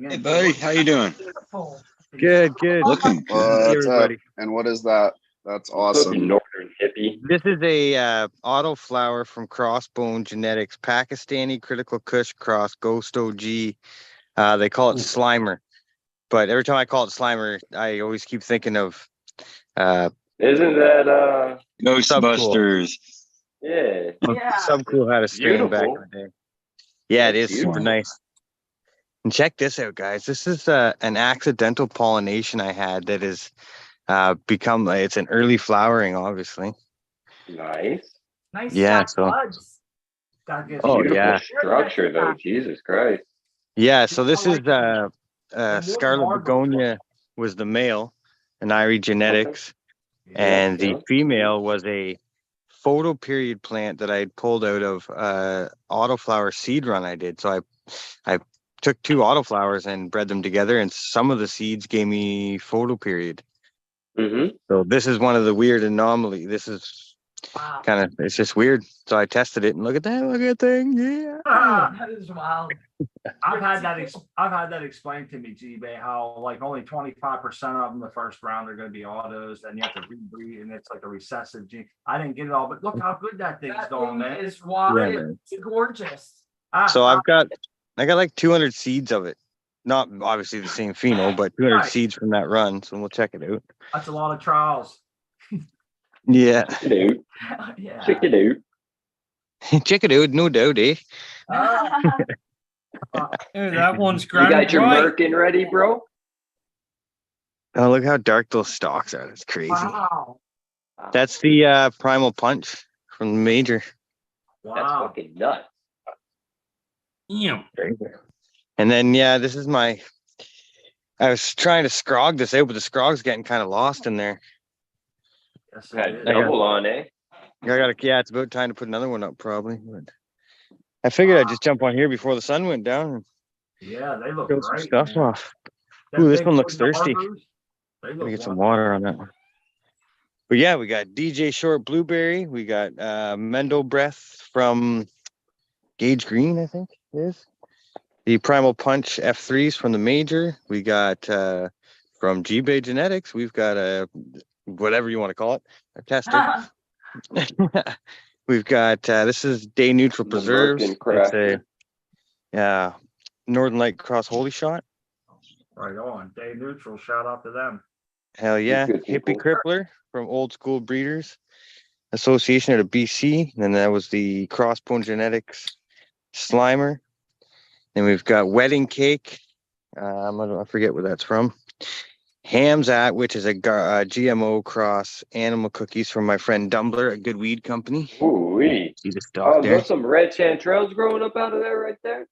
Hey, buddy, how you doing? Beautiful. Good, good. Looking good. Hey, What's up? everybody. And what is that? That's What's up, you awesome. northern hippie? This is a auto flower from Crossbone Genetics, Pakistani Critical Kush Cross Ghost OG. They call it Slimer, but every time I call it Slimer, I always keep thinking of Isn't that Ghostbusters. yeah? Yeah. Subcool had a strain back in Beautiful. the day. Yeah, it That's is super beautiful. nice. And check this out, guys. This is an accidental pollination I had that has become, it's an early flowering, obviously. Nice. Nice Yeah, fat so- buds. Oh, Beautiful yeah. structure though. Jesus Christ. Yeah, so this is more Scarlet marble. Begonia was the male, an Irie Genetics, and the yeah. female was a photo period plant that I had pulled out of autoflower seed run I did. So I took two autoflowers and bred them together, and some of the seeds gave me photo period. Mm-hmm. So this is one of the weird anomalies. This is Wow. Kind of, it's just weird. So I tested it and look at that thing. Yeah. That is wild. I've had that explained to me, G-Bay, how like only 25% of them the first round are going to be autos, and you have to rebreed, and it's like a recessive gene. I didn't get it all, but look how good that thing's That doing, thing man. is wild. Yeah, man. It's gorgeous. So I got like 200 seeds of it. Not obviously the same pheno, but 200 Right. seeds from that run. So we'll check it out. That's a lot of trials. Yeah. Check it Yeah. out. Check it out. Check it out, no doubt, eh? Hey, that one's You grinding got your right. Merkin ready, bro? Oh, look how dark those stalks are. That's crazy. Wow. That's the primal punch from the major. That's Wow. fucking nuts. Yeah. And then yeah, this is my. I was trying to scrog this out, but the scrog's getting kind of lost in there. Yes, Had it is. double on, eh? Yeah, it's about time to put another one up, probably. But I figured I'd just jump on here before the sun went down and Yeah, they look show some great. stuff Man. off. Them Ooh, this big one looks wooden thirsty. arbors, they Gotta look get some wonderful. water on that one. But yeah, we got DJ Short Blueberry. We got Mendel Breath from Gage Green, I think it is. The Primal Punch F3s from the major. We got from G-Bay Genetics. We've got a whatever you want to call it, a tester. We've got this is Day Neutral The Preserves. Merkin It's Cracker. a Northern Light Cross Holy Shot. Right on. Day neutral. Shout out to them. Hell yeah. good Hippie people. Crippler from Old School Breeders Association out of BC. And then that was the Crossbone Genetics Slimer. Then we've got Wedding Cake. I forget where that's from. Ham's At, which is a GMO cross animal cookies from my friend Dumbler, a good weed company. Ooh-wee. See the stock Oh, there. those some red chanterelles growing up out of there right there?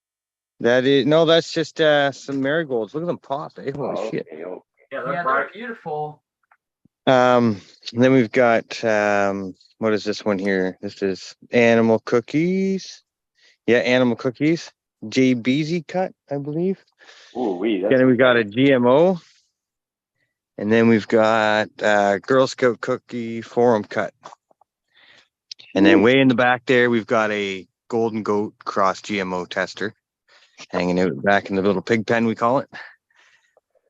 That's just some marigolds. Look at them pop. Eh? Holy Oh, shit. okay, okay. Yeah, they're Yeah, bright. they're beautiful. Then we've got what is this one here? This is animal cookies. Yeah, animal cookies. JBZ cut, I believe. Ooh-wee, that's Then we got a nice. GMO. And then we've got Girl Scout cookie forum cut. And then way in the back there, we've got a Golden Goat cross GMO tester hanging out back in the little pig pen, we call it.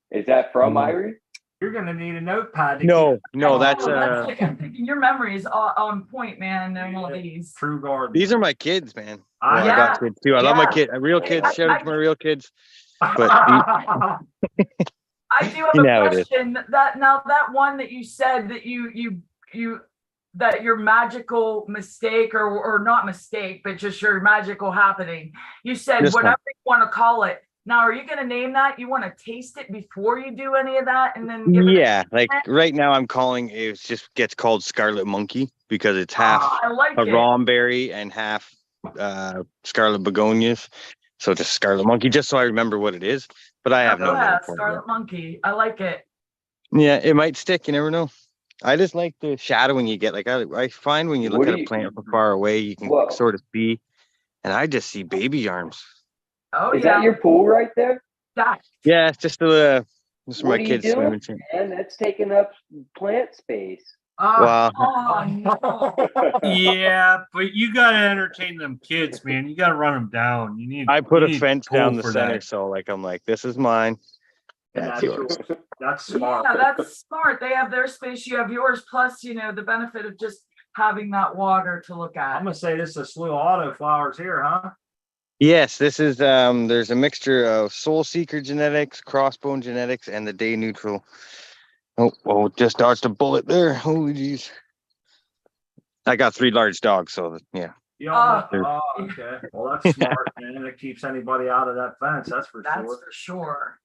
Is that from Irie? You're gonna need a notepad. To No, keep no, that's like, I'm thinking your memory is on point, man. Knowing all these. True Garden. these are my kids, man. Ah, Well, I got kids too. I love my kid, real kids. Shout out to my real kids. But I do have You a know it is. question. That one that you said that you that your magical mistake or not mistake, but just your magical happening. You said This one. whatever you want to call it. Now, are you going to name that? You want to taste it before you do any of that, and then give it? yeah, like right now I'm calling it just gets called Scarlet Monkey because it's half I like a it. Romberry and half Scarlet Begonias. So just Scarlet Monkey, just so I remember what it is. But I have no Yeah, name for it Scarlet Monkey. I like it. yet. Yeah, it might stick. You never know. I just like the shadowing you get. Like I find when you look What at do a you- plant from far away, you can Whoa. sort of see. And I just see baby arms. Oh Is yeah. that your pool right there? That. Yeah, it's just this is What my are you kids doing? swimming. Team. And that's taking up plant space. Wow. Oh, no. Yeah, but you gotta entertain them kids, man. You gotta run them down. You need. I put you a need fence pool down the for center, that. so like I'm like, this is mine. And That's that's yours. That's smart. Yeah, that's smart. They have their space, you have yours, plus, the benefit of just having that water to look I'm at. gonna say this is a slew of auto flowers here, huh? Yes, this is there's a mixture of Soul Seeker genetics, Crossbone genetics, and the Day Neutral. Oh, just dodged a bullet there. Holy jeez. I got 3 large dogs, so yeah. You don't know. Oh, okay. Well, that's smart, man. It keeps anybody out of that fence. That's for That's sure. for sure.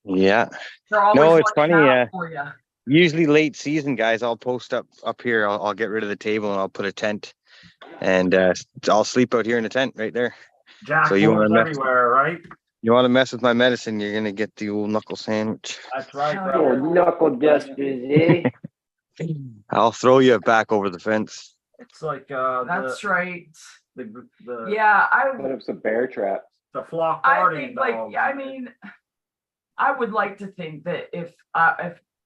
Yeah. They're always No, it's looking funny, out for you. Usually late season, guys, I'll post up here. I'll get rid of the table and I'll put a tent, and I'll sleep out here in a tent right there. Jack So you holes want to mess? everywhere, right? You want to mess with my medicine? You're gonna get the old knuckle sandwich. That's right, Hell bro. Oh, knuckle dusters, eh? I'll throw you back over the fence. It's like That's right. the Yeah, Put up some bear traps. the flock I guardian think like, dog. I mean, I would like to think that if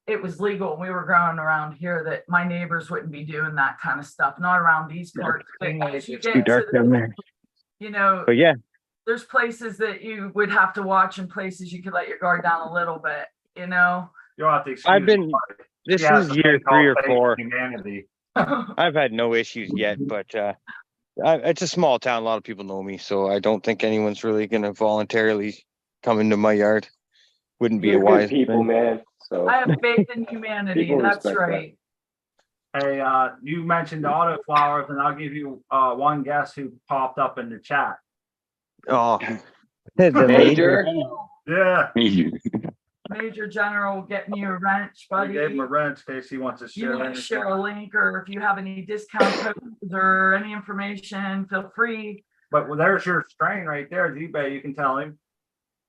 it was legal and we were growing around here, that my neighbors wouldn't be doing that kind of stuff, not around these parts. But as you It's get Too to dark down the- there. You know, But yeah, there's places that you would have to watch and places you could let your guard down a little bit, you know? You'll have to excuse I've been, me, but this she has is a year thing called 3 or faith 4. in Humanity. I've had no issues yet, but it's a small town. A lot of people know me, so I don't think anyone's really gonna voluntarily come into my yard. Wouldn't be a You're good wise people, thing. man. So I have faith in humanity, People that's respect that. right. Hey, you mentioned autoflowers, and I'll give you one guess who popped up in the chat. Oh, the Major. Yeah, Major General getting you a wrench, I buddy. gave him a wrench in case he wants to You share want to anything. share a link, or if you have any discount codes or any information, feel free. But well, there's your strain right there, eBay. You can tell him.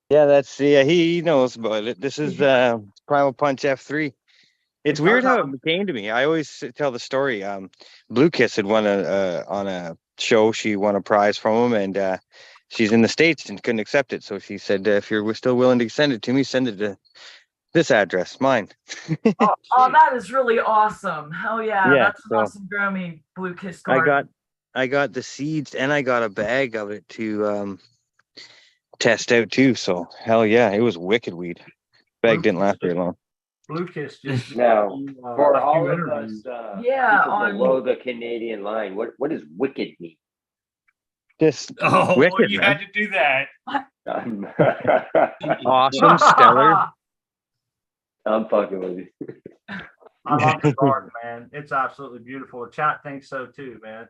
Yeah, he knows about it. This is Primal Punch F3. It's It weird does how have- it came to me. I always tell the story. Blue Kiss had won on a show. She won a prize from him, and she's in the States and couldn't accept it. So she said, if you're still willing to send it to me, send it to this address, mine. Oh, that is really awesome. Hell yeah, Yeah, that's an so awesome Grammy Blue Kiss I card. got the seeds and I got a bag of it to test out too. So hell yeah, it was wicked weed. Bag didn't last very long. Blue Kiss just Now, for a few all of interviews. us, Yeah, people on- below the Canadian line, what does wicked mean? Just Oh, wicked, you man. had to do that. I'm Awesome, stellar. fucking with you. I love the garden, man. It's absolutely beautiful. The chat thinks so too, man.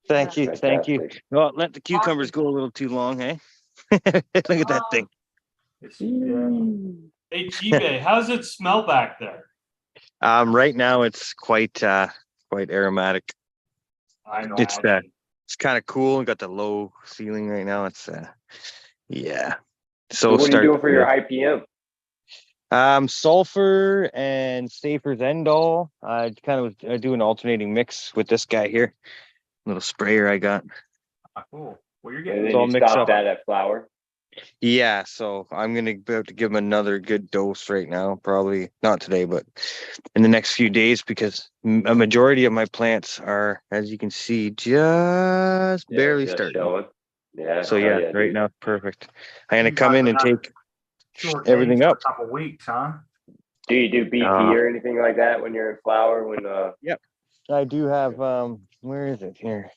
Thank you. Fantastic. Well, let the cucumbers go a little too long, hey? Look at that thing. It's yeah. Hey, Chibe, how does it smell back there? Right now it's quite aromatic. I know. It's kind of cool. We got the low ceiling right now. It's yeah. So what are you doing for your IPM? Sulfur and Safer Zendol. I do an alternating mix with this guy here. Little sprayer I got. Cool. Well, you're And getting then So I'll you mix stop up. that at flour. Yeah, so I'm gonna be able to give him another good dose right now. Probably not today, but in the next few days, because a majority of my plants are, as you can see, just Yeah, barely just starting. showing. Yeah. So hell yeah, right dude. now it's perfect. I'm gonna You come guys in and have take short everything days for up. a couple weeks, huh? Do you do BP or anything like that when you're in flour? When I do have where is it here?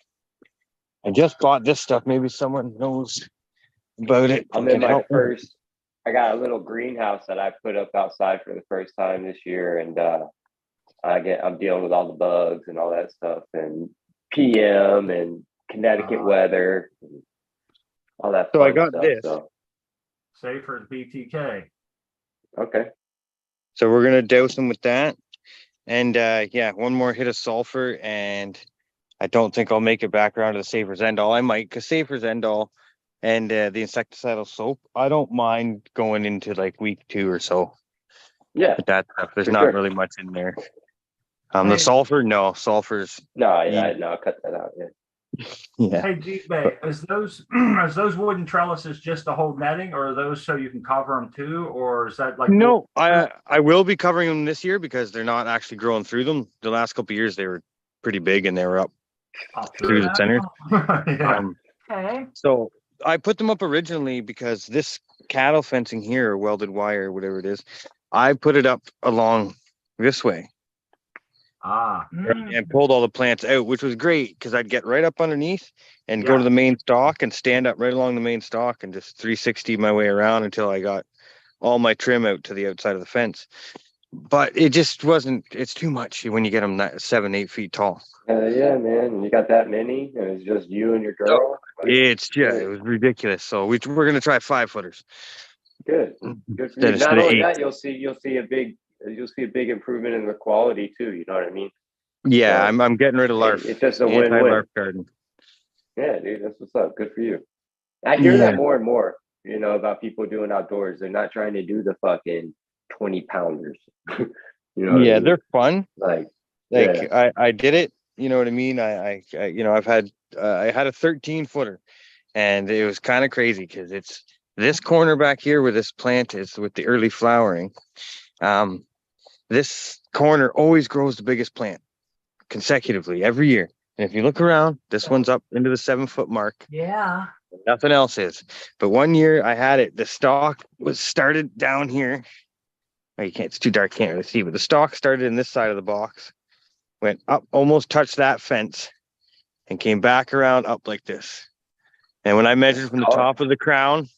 I just bought this stuff. Maybe someone knows about it. I'm and in can my help me. first, I got a little greenhouse that I put up outside for the first time this year, and I'm dealing with all the bugs and all that stuff, and PM and Connecticut weather, and all that. So I fun got stuff, this. So Safer BTK. okay. So we're gonna douse them with that. And yeah, one more hit of sulfur, and I don't think I'll make it back around to the Safer Zendol. I might, because Safer Zendol and the insecticidal soap, I don't mind going into like week 2 or so Yeah. with that stuff. There's For not sure. really much in there. The Hey. sulfur, no, sulfur's No, Yeah. no, I'll cut that out. Yeah. yeah. Hey, G-Bay, is those wooden trellises just to hold netting, or are those so you can cover them too, or is that like No, I will be covering them this year because they're not actually growing through them. The last couple of years they were pretty big and they were up up through the center. yeah. Okay, So I put them up originally because this cattle fencing here, or welded wire, whatever it is, I put it up along this way and pulled all the plants out, which was great because I'd get right up underneath and go Yeah. to the main stalk and stand up right along the main stalk and just 360 my way around until I got all my trim out to the outside of the fence. But it just wasn't, it's too much when you get them that 7-8 feet tall. Yeah, man. And you got that many, and it's just you and your girl. Like, It's just, it was ridiculous. So we're going to try 5-footers. good. Good for Instead you. of Not only 8. that, you'll see a big improvement in the quality too. You know what I mean? Yeah, So, I'm getting rid of larf. It's just a win-win. Anti-larf garden. Yeah, dude, that's what's up. Good for you. I hear that Yeah. more and more, about people doing outdoors. They're not trying to do the fucking 20 pounders. You know what I Yeah, mean? they're fun. Like, I did it. You know what I mean? I've had I had a 13-footer, and it was kind of crazy because it's this corner back here where this plant is with the early flowering. this corner always grows the biggest plant consecutively every year. And if you look around, this one's up into the 7 foot mark. Yeah. Nothing else is. But one year I had it, the stalk was started down here. Oh, you can't, it's too dark, can't really see, but the stalk started in this side of the box, went up, almost touched that fence, and came back around up like this. And when I measured from the top of the crown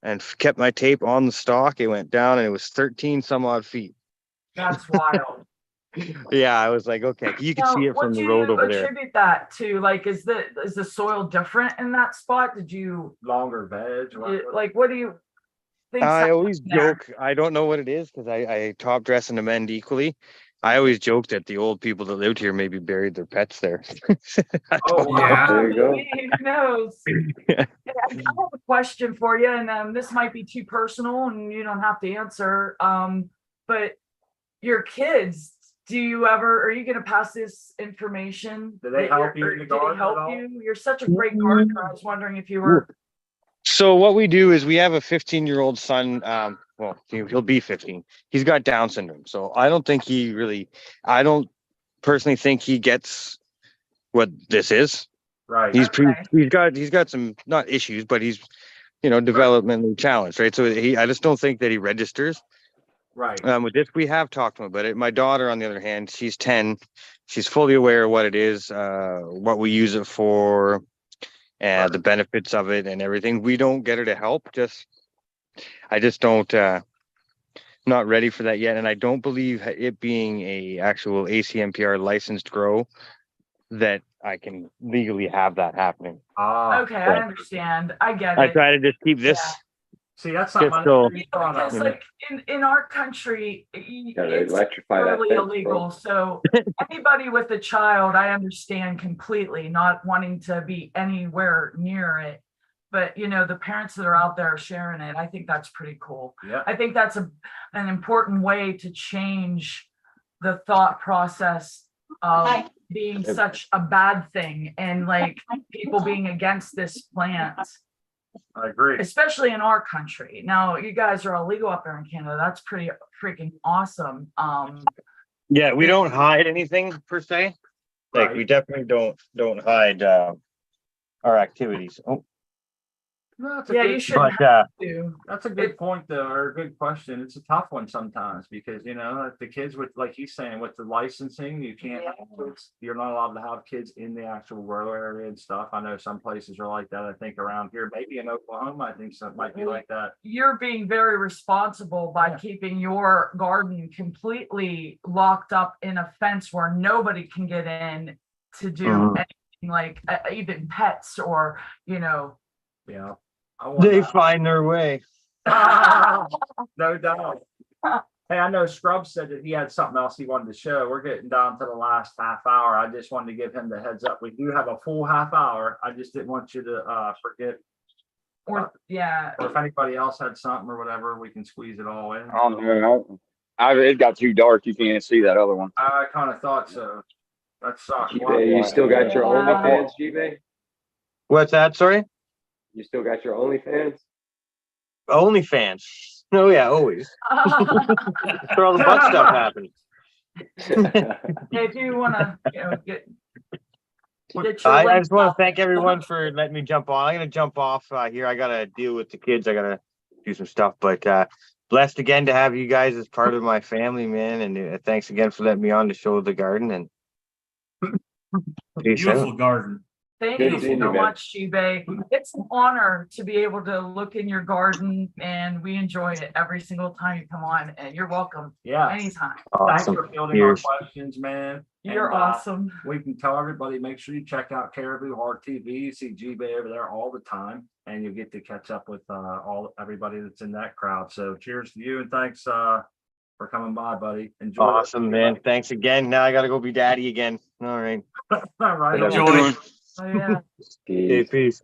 and kept my tape on the stalk, it went down and it was 13 some odd feet. That's wild. Yeah, I was like, okay, you can Now, see it what from the do road you over there. attribute that to? Like, is the soil different in that spot? Did you Longer veg. like, what do you think? I always there? joke, I don't know what it is because I top dress and amend equally. I always joke that the old people that lived here maybe buried their pets there. I Oh, don't know. Yeah. There you go. Who knows? Yeah. Hey, I have a question for you, and this might be too personal, and you don't have to answer. But your kids, are you gonna pass this information? Do they that help you're- you or in the do they garden at help all? you? You're such a great gardener. I was wondering if you were. So what we do is we have a 15-year-old son. Well, he'll be 15. He's got Down syndrome. So I don't personally think he gets what this is. Right. Okay. He's got some, not issues, but he's, developmentally challenged, right? So I just don't think that he registers. Right. With this, we have talked to him about it. My daughter, on the other hand, she's 10. She's fully aware of what it is, what we use it for, and the benefits of it and everything. We don't get her to help. I just don't, not ready for that yet. And I don't believe it being a actual ACMPR licensed grow that I can legally have that happening. Okay, I understand. I get I it. try to just keep this. Yeah. See, that's something. Just so- Because Yeah. like in our country, Gotta it's electrify that totally fence, illegal. bro. So anybody with a child, I understand completely not wanting to be anywhere near it. But the parents that are out there sharing it, I think that's pretty cool. Yeah. I think that's an important way to change the thought process of being such a bad thing and like people being against this plant. I agree. Especially in our country. Now, you guys are illegal up there in Canada. That's pretty freaking awesome. Yeah, we don't hide anything per se. Like, Right. we definitely don't hide our activities. Oh, No, that's a Yeah, good- you shouldn't but have to. That's a good point though, or a good question. It's a tough one sometimes because the kids with, like he's saying, with the licensing, you can't have kids, you're not allowed to have kids in the actual rural area and stuff. I know some places are like that. I think around here, maybe in Oklahoma, I think some might be like that. You're being very responsible by keeping your garden completely locked up in a fence where nobody can get in to do anything like even pets or, Yeah. I want they that. find their way. No doubt. Hey, I know Scrub said that he had something else he wanted to show. We're getting down to the last half hour. I just wanted to give him the heads up. We do have a full half hour. I just didn't want you to forget. or yeah. Or if anybody else had something or whatever, we can squeeze it all in. I don't know. It got too dark. You can't see that other one. I kind of thought so. That sucks. G-Bay, you still got your OnlyFans, G-Bay? What's that? Sorry? You still got your OnlyFans? OnlyFans. Oh yeah, always. That's where all the butt stuff happens. If you want to, get your I link just want up. to thank everyone for letting me jump on. I'm gonna jump off here. I gotta deal with the kids. I gotta do some stuff. But blessed again to have you guys as part of my family, man. And thanks again for letting me on to show the garden. And peace Beautiful out. garden. Thank Good you seeing you, so man. much, G-Bay. It's an honor to be able to look in your garden, and we enjoy it every single time you come on. And you're welcome Yeah. anytime. Thanks Awesome. for fielding our Cheers. questions, man. You're And, awesome. We can tell everybody, make sure you check out Caribou Heart TV. You see G-Bay over there all the time, and you get to catch up with everybody that's in that crowd. So cheers to you, and thanks for coming by, buddy. Enjoy. Awesome, man. Thanks again. Now I gotta go be daddy again. All right. All right. Enjoy. Oh, yeah. Okay, peace.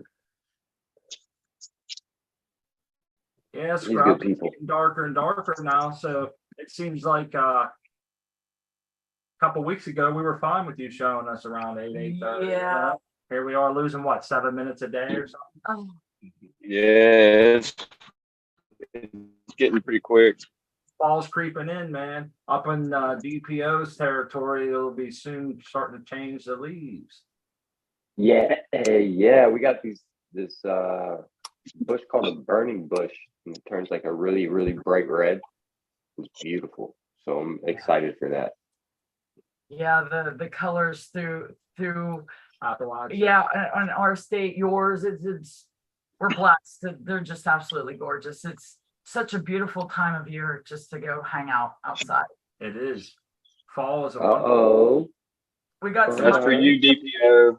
Yeah, These good Scrub, it's people. getting darker and darker now. So it seems like a couple weeks ago we were fine with you showing us around 8:30. Yeah. Here we are losing what, 7 minutes a day or something? Oh, Yeah, it's getting pretty quick. fall's creeping in, man. Up in DPO's territory, it'll be soon starting to change the leaves. Yeah, yeah, we got this bush called a burning bush, and it turns like a really, really bright red. It's beautiful. So I'm excited for that. Yeah, the colors through Appalachia. yeah, on our state, yours, it's we're blessed. They're just absolutely gorgeous. It's such a beautiful time of year just to go hang out outside. It is. Fall is a wonderful. Uh-oh. We got some That's for you, DPO.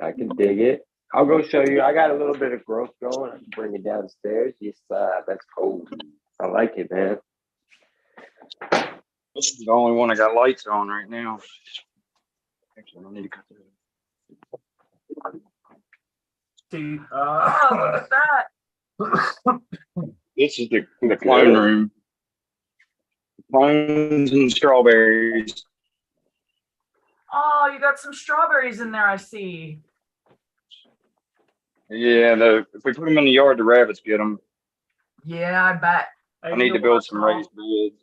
I can dig it. I'll go show you. I got a little bit of growth going. I can bring it downstairs. Yes, that's cool. I like it, man. This is the only one I got lights on right now. Actually, I need to cut that. See, Oh, look at that. This is the clone room. Clones and strawberries. Oh, you got some strawberries in there, I see. Yeah, if we put them in the yard, the rabbits get them. Yeah, I bet. I need to build some raised beds.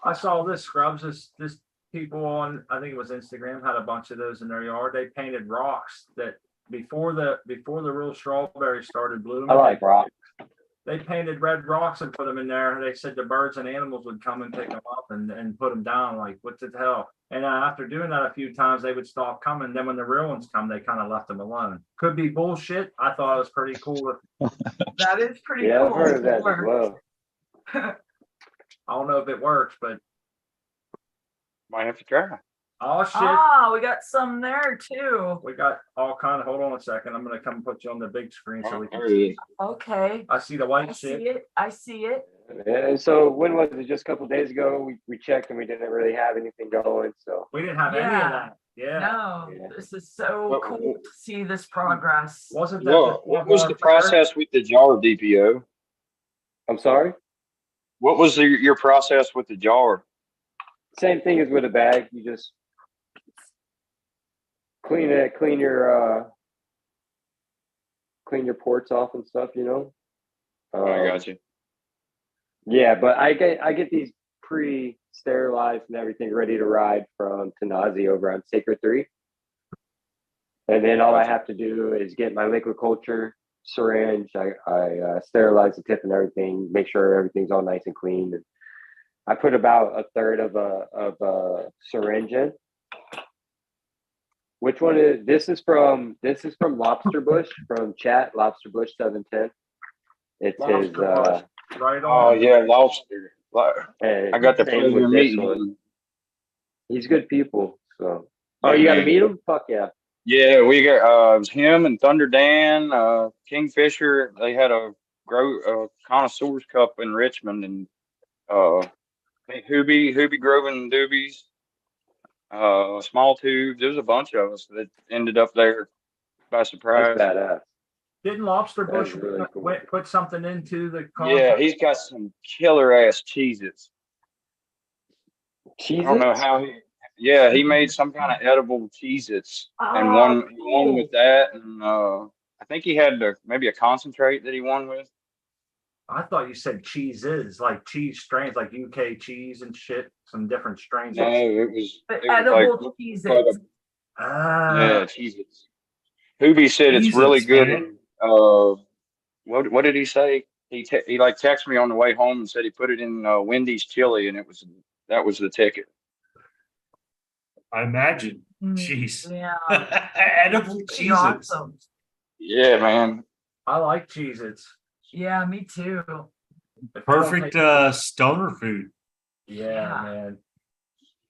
I saw this, Scrubs. This people on, I think it was Instagram, had a bunch of those in their yard. They painted rocks that before the real strawberries started blooming. I like rocks. They painted red rocks and put them in there. They said the birds and animals would come and pick them up and put them down. Like, what the hell? And after doing that a few times, they would stop coming. Then when the real ones come, they kind of left them alone. Could be bullshit. I thought it was pretty cool. That is pretty Yeah, I've cool. heard of that as well. I don't know if it works, but Might have to try. oh shit. Ah, we got some there too. We got all kind of, hold on a second. I'm gonna come put you on the big screen so we There can it see. is. Okay. I see the I white see shit. it. I see it. And so when was it? Just a couple days ago, we checked and we didn't really have anything going. So We didn't have any of Yeah. that. Yeah. No, Yeah. this is so What- cool to see this progress. Wasn't that? What was the process with the jar, DPO? I'm sorry. What was your process with the jar? Same thing as with a bag. You just clean your ports off and stuff. You know. I got you. Yeah, but I get these pre-sterilized and everything ready to ride from Tanazi over on Sacred 3. And then all I have to do is get my liquid culture syringe. I sterilize the tip and everything, make sure everything's all nice and clean. And I put about a third of a syringe in. Which one is this? Is from Lobster Bush from Chat Lobster Bush 710. It's his. Lobster Bush. Right Oh on. yeah, lobster. And I got the same pleasure with of this meeting one. him. He's good people. So. Oh, you got to meet him? Fuck yeah. Yeah, we got it was him and Thunder Dan, Kingfisher. They had a connoisseurs cup in Richmond, and I think Hoobie Grove and Doobies, Small Tubes. There's a bunch of us that ended up there by surprise. That's badass. Didn't Lobster That's Bush really cool. put something into the Yeah, contest? he's got some killer ass Cheez-Its. I don't know Cheez-Its? how he. Yeah, he made some kind of edible Cheez-Its and Oh, he won with that, and I think he had maybe a concentrate that he won with. I thought you said cheeses, like cheese strains, like UK cheese and shit. Some different strains. No, it was the it was edible like cheeses. yeah, Cheez-Its. Hoobie said it's really Cheez-Its, good. man. What did he say? He like texted me on the way home and said he put it in Wendy's chili, and that was the ticket. I imagine. Mm, Jeez. Yeah. Edible Pretty cheeses. awesome. Yeah, man. I like Cheez-Its. Yeah, me too. If you don't Perfect take- stoner food. Yeah, Yeah. man.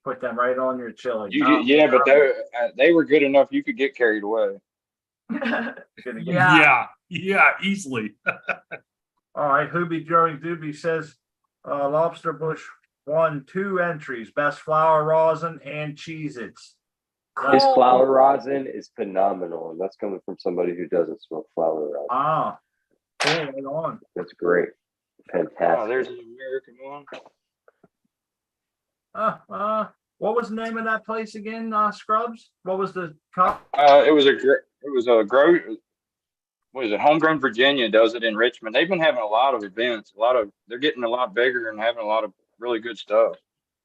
Put them right on your chili. Yeah, but they were good enough. You could get carried away. Gonna get- Yeah. Yeah, easily. All right, Hoobie Growing Doobie says Lobster Bush won 2 entries, best flour rosin and Cheez-Its. His Cool. flower rosin is phenomenal, and that's coming from somebody who doesn't smoke flower rosin. Ah, cool, right on. That's great. Fantastic. Oh, there's an American one. What was the name of that place again, Scrubs? What was the cup? It was a what is it? Homegrown Virginia does it in Richmond. They've been having a lot of events. They're getting a lot bigger and having a lot of really good stuff.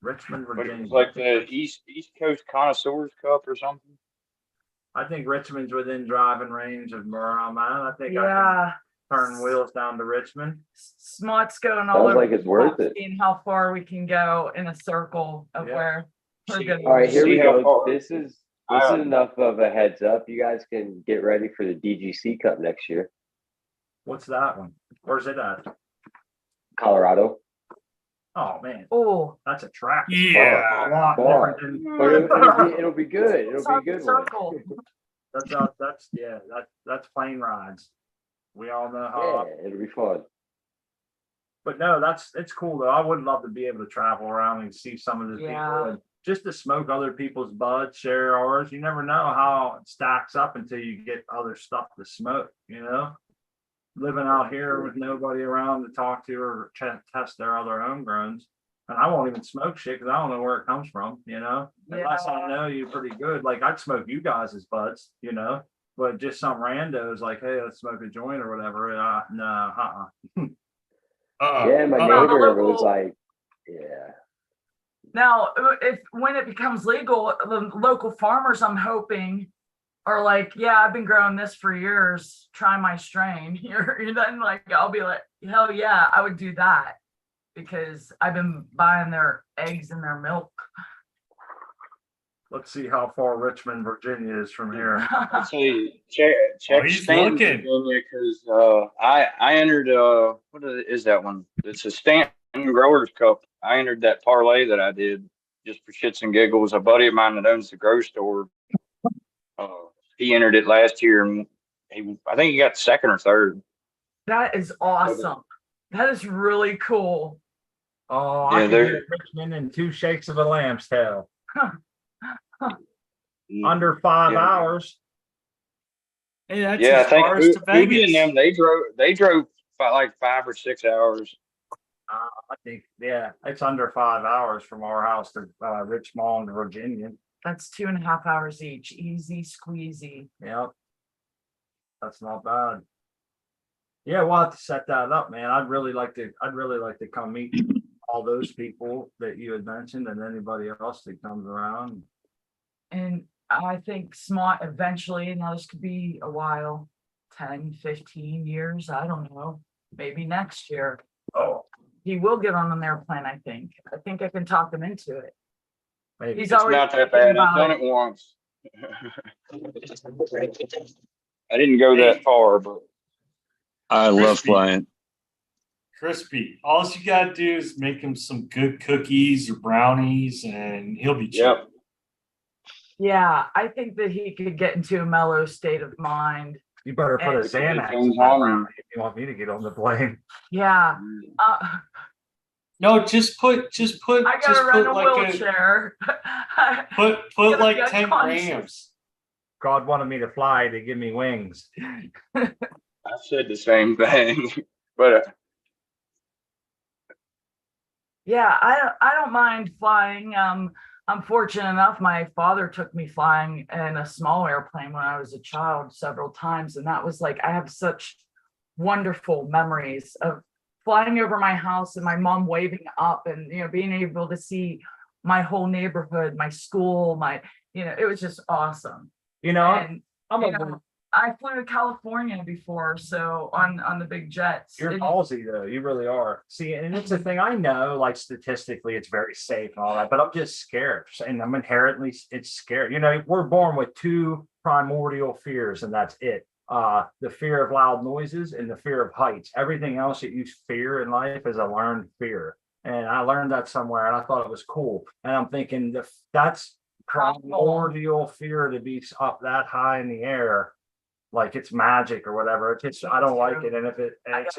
Richmond, But Virginia. it was like the East Coast Connoisseurs Cup or something. I think Richmond's within driving range of where I'm at. I think I Yeah, can turn wheels down to Richmond. Smart's going all Sounds over. like it's worth the it. map, Seeing how far we can go in a circle of Yeah. where we're See- going. All right, here See we how go. far- This is Um, enough of a heads up. You guys can get ready for the DGC Cup next year, What's that one? Where's it at? Colorado. Oh man, Oh, that's a track. Yeah. A lot Far. different But than- it'll be good. It'll be a good one. circle. That's plane rides. We all know how. Yeah, it'll be fun. But no, it's cool though. I would love to be able to travel around and see some of the Yeah. people and just to smoke other people's buds, share ours. You never know how it stacks up until you get other stuff to smoke, you know? Living out here with nobody around to talk to or test their other homegrowns. And I won't even smoke shit because I don't know where it comes from, you know? Unless I know you pretty good. Like I'd smoke you guys as buds, you know? But just some randos like, hey, let's smoke a joint or whatever. No. Yeah, my Uh-uh. neighbor Local- was like, yeah. Now, when it becomes legal, the local farmers, I'm hoping, are like, yeah, I've been growing this for years. Try my strain. You're then like, I'll be like, hell yeah, I would do that because I've been buying their eggs and their milk. Let's see how far Richmond, Virginia is from here. Let's see, check he's Stanton, looking. Virginia, because I entered what is that one? It's a Stanton Growers Cup. I entered that parlay that I did just for shits and giggles. A buddy of mine that owns the grocery store, he entered it last year, and I think he got second or third. That is awesome. That is really cool. Oh, Yeah, I can they're- get Richmond in 2 shakes of a lamb's tail. Under 5 Yeah. hours. Hey, that's Yeah, I as think far as to Ubi and Vegas. them they drove like 5 or 6 hours. I think, yeah, it's under 5 hours from our house to Richmond, Virginia. That's 2.5 hours each. Easy squeezy. Yep. That's not bad. Yeah, we'll have to set that up, man. I'd really like to come meet all those people that you had mentioned and anybody else that comes around. And I think Smart eventually, now this could be a while, 10, 15 years, I don't know, maybe next year. Oh, He will get on an airplane, I think. I think I can talk him into it. maybe. He's It's already not that thinking bad. I've about done it once. I didn't go that far, but I love Crispy. flying. Crispy. All you gotta do is make him some good cookies or brownies, and he'll be chill. yep. Yeah, I think that he could get into a mellow state of mind. You better put a And- Xanax Comes in my on. brownie if you want me to get on the plane. Yeah, No, just put I gotta run a like wheelchair. put Gotta like be 10 unconscious. grams. God wanted me to fly to give me wings. I said the same thing, but Yeah, I don't mind flying. I'm fortunate enough, my father took me flying in a small airplane when I was a child several times. And that was like, I have such wonderful memories of flying over my house and my mom waving up and, being able to see my whole neighborhood, my school, it was just awesome. You know, And, I'm you a know, I flew to California before, so on the big jets. You're And- ballsy though. You really are. See, and it's the thing I know, like statistically, it's very safe and all that, but I'm just scared. And I'm inherently it's scared. We're born with 2 primordial fears, and that's it. The fear of loud noises and the fear of heights. Everything else that you fear in life is a learned fear. And I learned that somewhere and I thought it was cool. And I'm thinking that's primordial fear to be up that high in the air. Like it's magic or whatever. I don't like it. And it's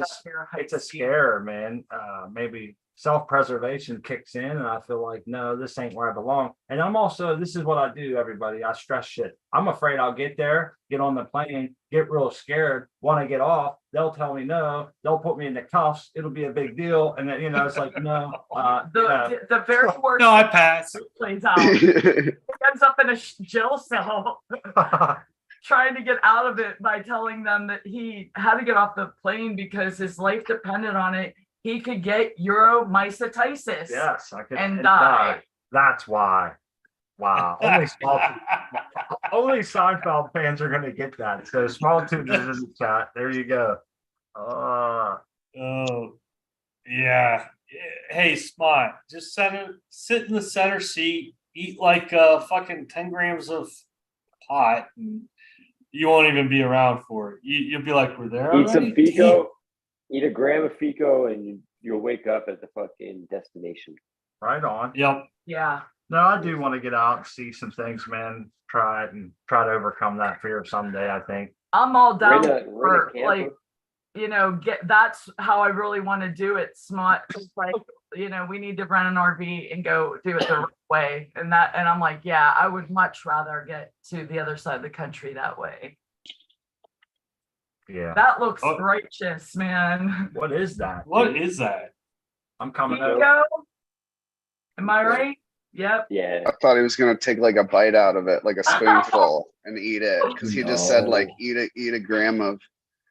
a scare, man. Maybe self-preservation kicks in and I feel like, no, this ain't where I belong. And this is what I do, everybody. I stress shit. I'm afraid I'll get there, get on the plane, get real scared, want to get off. They'll tell me no, they'll put me in the cuffs. It'll be a big deal. And then, it's like, no, the very worst No, I pass. plays out. He ends up in a jail cell. trying to get out of it by telling them that he had to get off the plane because his life depended on it. He could get uromycetitis. Yes, I could And die. That's why. Wow. Only Seinfeld fans are gonna get that. So small tubes is in the chat. There you go. Oh, yeah. Hey, Smart, just sit in the center seat, eat like fucking 10 grams of pot, and you won't even be around for it. You'll be like, we're there. Eat some already? Fico, eat a gram of Fico, and you'll wake up at the fucking destination. Right on. Yep. Yeah. No, I do want to get out and see some things, man. Try it and try to overcome that fear someday, I think. I'm all down Rent a for camper. like, that's how I really want to do it. Smart. It's like, we need to rent an RV and go do it the right way. And I'm like, yeah, I would much rather get to the other side of the country that way. Yeah. That looks Oh. righteous, man. What is that? What is that? I'm coming Pico? over. Am I right? Yep. Yeah. I thought he was gonna take like a bite out of it, like a spoonful, and eat it, because he just said like No. eat a gram of,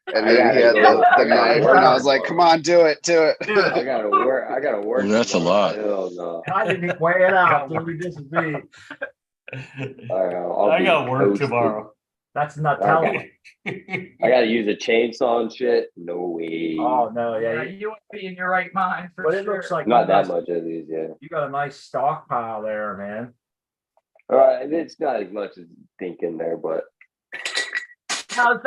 and I then he gotta had go. the I gotta knife, work and I was like, tomorrow. "Come on, do it." I gotta work. That's a tomorrow. lot. Hell no. I didn't weigh it out, dude. This is me. I'll I be got work toasted. tomorrow. That's Nutella. I gotta use a chainsaw and shit. No way. Oh no, Yeah, yeah. you wouldn't be in your right mind for But sure. it looks like Not you that got- much at least, yeah. You got a nice stockpile there, man. It's not as much as you think in there, but Now,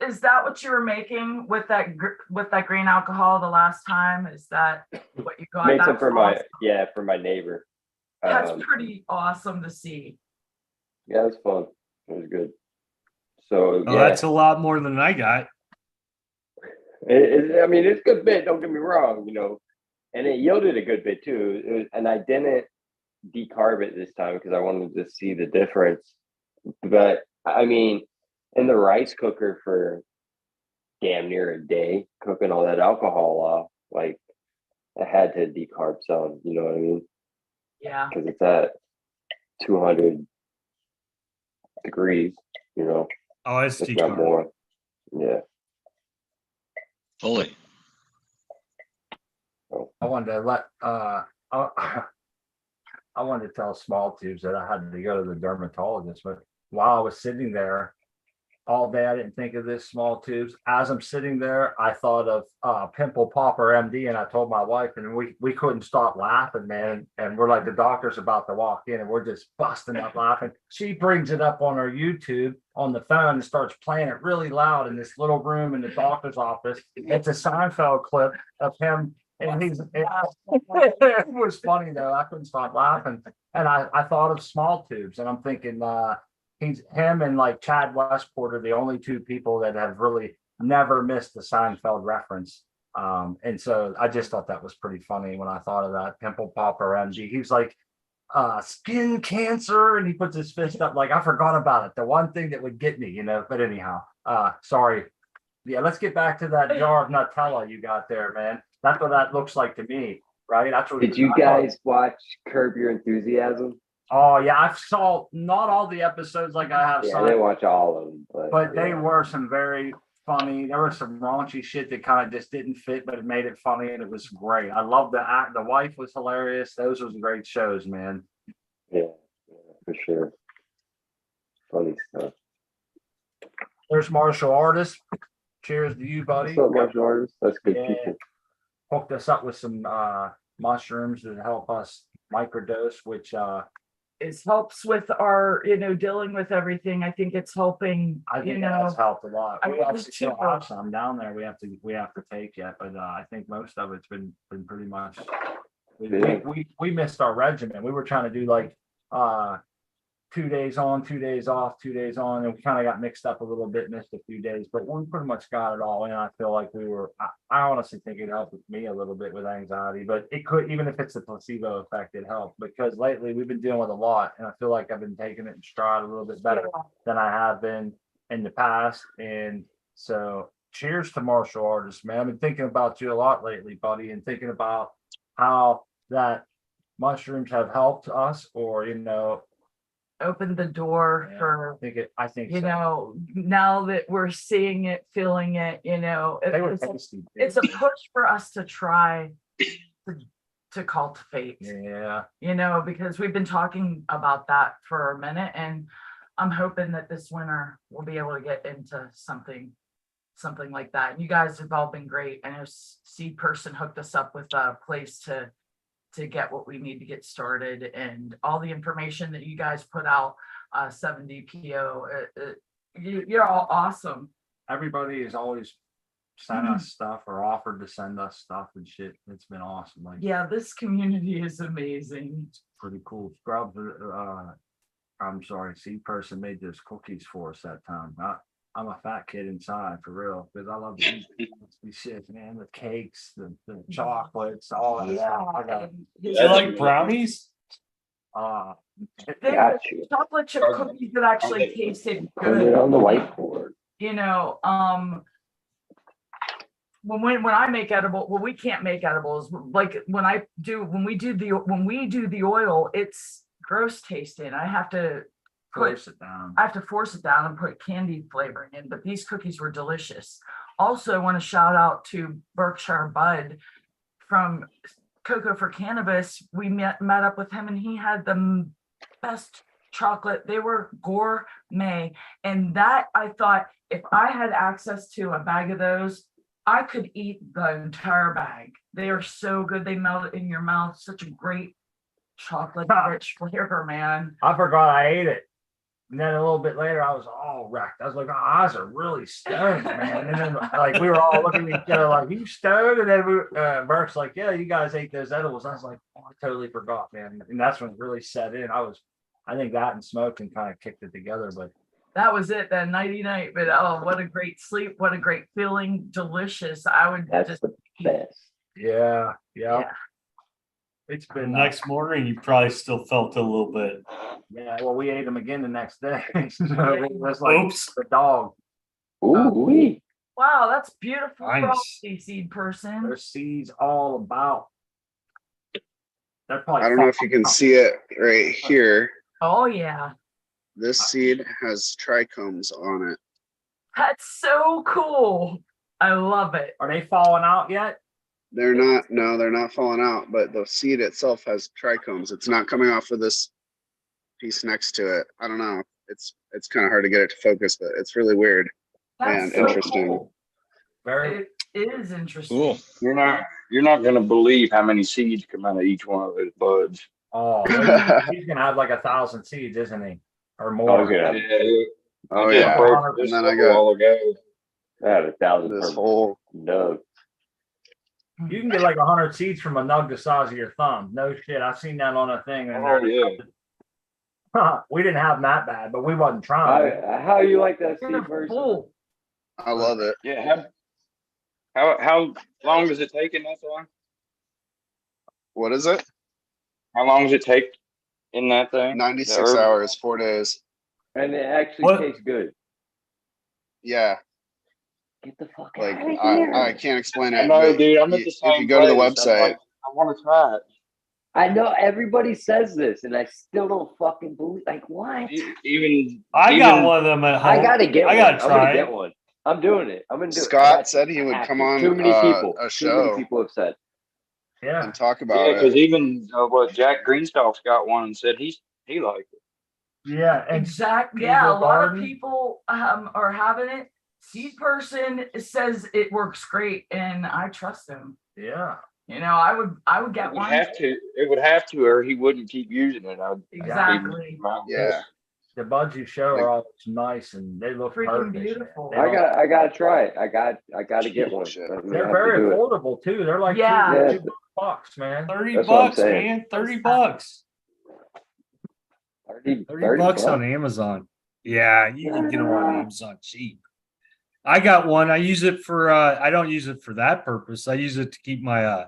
is that what you were making with that green alcohol the last time? Is that what you got? made some That's for my awesome. for my neighbor. That's pretty awesome to see. Yeah, it was fun. It was good. So Oh, yeah, that's a lot more than I got. I mean, it's a good bit. Don't get me wrong, and it yielded a good bit too. And I didn't decarb it this time because I wanted to see the difference. But I mean, in the rice cooker for damn near a day, cooking all that alcohol off, like I had to decarb some. You know what I mean? Yeah. Because it's at 200 degrees. Oh, it's If not decarb. more. Yeah. Fully. I wanted to I wanted to tell Small Tubes that I had to go to the dermatologist, but while I was sitting there all day, I didn't think of this, Small Tubes. As I'm sitting there, I thought of Pimple Popper MD, and I told my wife, and we couldn't stop laughing, man. And we're like, the doctor's about to walk in, and we're just busting up laughing. She brings it up on her YouTube on the phone and starts playing it really loud in this little room in the doctor's office. It's a Seinfeld clip of him. And it was funny though. I couldn't stop laughing. And I thought of Small Tubes, and I'm thinking him and like Chad Westport are the only two people that have really never missed the Seinfeld reference. And so I just thought that was pretty funny when I thought of that. Pimple Popper MG. He was like skin cancer, and he puts his fist up like I forgot about it. The one thing that would get me, but anyhow, sorry. Yeah, let's get back to that jar of Nutella you got there, man. That's what that looks like to me, right? That's what. Did you guys watch Curb Your Enthusiasm? Oh yeah, I saw not all the episodes like I have. Yeah, I didn't watch all of them, but they yeah. were some very funny. There was some raunchy shit that kind of just didn't fit, but it made it funny, and it was great. I love the act. The wife was hilarious. Those was great shows, man. Yeah, for sure. Funny stuff. There's martial artists. Cheers to you, buddy. What's up, martial artists? That's good Yeah. people. Hooked us up with some mushrooms to help us microdose, which It helps with our, dealing with everything. I think it's helping, I think that has helped a lot. I We mean, actually still too. have some down there. We have to take yet, but I think most of it's been pretty much. Yeah. We missed our regimen. We were trying to do like 2 days on, 2 days off, 2 days on, and we kind of got mixed up a little bit, missed a few days, but we pretty much got it all in. I feel like I honestly think it helped with me a little bit with anxiety, but it could, even if it's the placebo effect, it helped because lately we've been dealing with a lot, and I feel like I've been taking it in stride a little bit better than I have been in the past. And so cheers to martial artists, man. I've been thinking about you a lot lately, buddy, and thinking about how that mushrooms have helped us, or opened the door Yeah, for, I think you so. know, now that we're seeing it, feeling it, you know, They were it's a- tasty. it's a push for us to try to cultivate, Yeah, you know, because we've been talking about that for a minute, and I'm hoping that this winter we'll be able to get into something like that. And you guys have all been great. I know Seed Person hooked us up with a place to get what we need to get started, and all the information that you guys put out, 7DPO, you're all awesome. everybody has always sent us stuff or offered to send us stuff and shit. It's been awesome. Like, Yeah, this community is amazing. pretty cool. Scrubs, I'm sorry, Seed Person made those cookies for us that time. I'm a fat kid inside for real, because I love to eat these shit, man, the cakes, the chocolates, all that stuff. I got, and You his- like brownies? uh, they were Got you. chocolate chip cookies that actually tasted Put it good. on the whiteboard. You know, when I make edible, well, we can't make edibles. Like when we do the oil, it's gross tasting. I have to force it down. force it down and put candy flavoring in, but these cookies were delicious. Also, I want to shout out to Berkshire Bud from Cocoa for Cannabis. We met up with him, and he had the best chocolate. They were gourmet. And that, I thought, if I had access to a bag of those, I could eat the entire bag. They are so good. They melt in your mouth. Such a great chocolate rich flavor, man. I forgot I ate it. And then a little bit later, I was all wrecked. I was like, my eyes are really stoned, man. And then like we were all looking at each other like, you stoned? And then Burke's like, yeah, you guys ate those edibles. I was like, oh, I totally forgot, man. And that's when it really set in. I think that and smoking kind of kicked it together, but That was it, that nighty night. But oh, what a great sleep. What a great feeling. Delicious. I would That's just the best. yeah. yeah. It's The been next morning, you probably still felt it a little bit. yeah, well, we ate them again the next day. So it was like Oops. the dog. Ooh, wee. Wow, that's beautiful. Nice. Frosty Seed Person. There's seeds all about. They're probably I don't know if you can see it right here. Oh yeah. This seed has trichomes on it. That's so cool. I love it. Are they falling out yet? They're not falling out, but the seed itself has trichomes. It's not coming off of this piece next to it. I don't know. It's kind of hard to get it to focus, but it's really weird That's and so interesting. cool. Very It is interesting. Cool. You're not gonna believe how many seeds come out of each one of those buds. oh he's gonna have like 1,000 seeds, isn't he? Or Oh, more. yeah. Oh I just yeah. broke this And then I a got while ago. I had 1,000 this per whole nug. You can get like 100 seeds from a nug the size of your thumb. No shit. I've seen that on a thing. And Oh yeah. we didn't have them that bad, but we wasn't trying. How you like that They're seed person? full. I love it. Yeah. How long does it take in that thing? What is it? How long does it take in that thing? 96 The herb? hours, 4 days. And it actually What? tastes good. Yeah. Get the fuck Like out of here. I can't explain I it. know, but dude. I'm at you- the same if you go to the place. I'm website, like, I want to try it. I know everybody says this, and I still don't fucking believe. Like, what? Even I got even- one of them at home. I gotta get I one. gotta I'm try gonna it. get one. I'm doing it. I'm gonna do it. I Scott got said to. he I would have come to. on Too many people. a Too many show people have said. Yeah. and talk Yeah, about because it. even what Jack Greenstock's got one and said he liked it. Yeah. And Exactly. Yeah, a Google lot of Garden. people are having it. Seed Person says it works great, and I trust him. yeah. You know, I would get one. It would have to, or he wouldn't keep using it. Exactly. Yeah. The buds you show are all nice and they look Freaking perfect. beautiful. They I don't- gotta try it. I gotta get one. Shit. I'm gonna They're have to very do it. affordable too. They're like Yeah. two bucks, man. 30 That's what I'm bucks, saying. man. 30 bucks. 30 30 bucks on Amazon. Yeah, you can get them on Amazon cheap. I got one. I use it for I don't use it for that purpose. I use it to keep my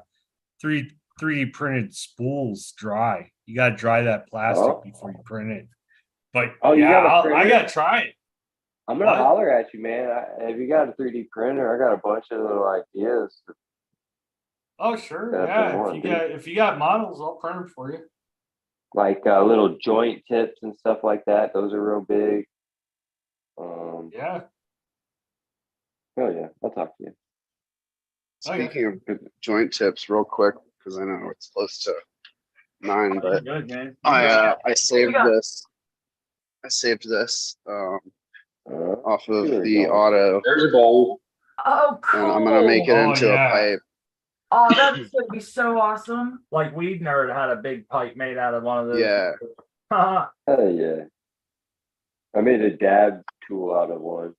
3D printed spools dry. You gotta dry that plastic Oh. before you print it. But Oh, you yeah, got a I printer? gotta try it. I'm gonna What? holler at you, man. If you got a 3D printer, I got a bunch of little ideas. Oh sure, That's yeah. what I want, dude. If you got models, I'll print them for you. like little joint tips and stuff like that. Those are real big. Yeah. Oh yeah, I'll talk to you. Oh, yeah. Speaking of joint tips, real quick, because I know it's close to 9, but Good, man. I saved got- this. I saved this off of Here we the go. auto, There's a bowl. Oh, cool. and I'm gonna make it Oh, into yeah. a pipe. Oh, that's gonna be so awesome. Like Weed Nerd had a big pipe made out of one of those. Yeah. Oh yeah. I made a dab tool out of one.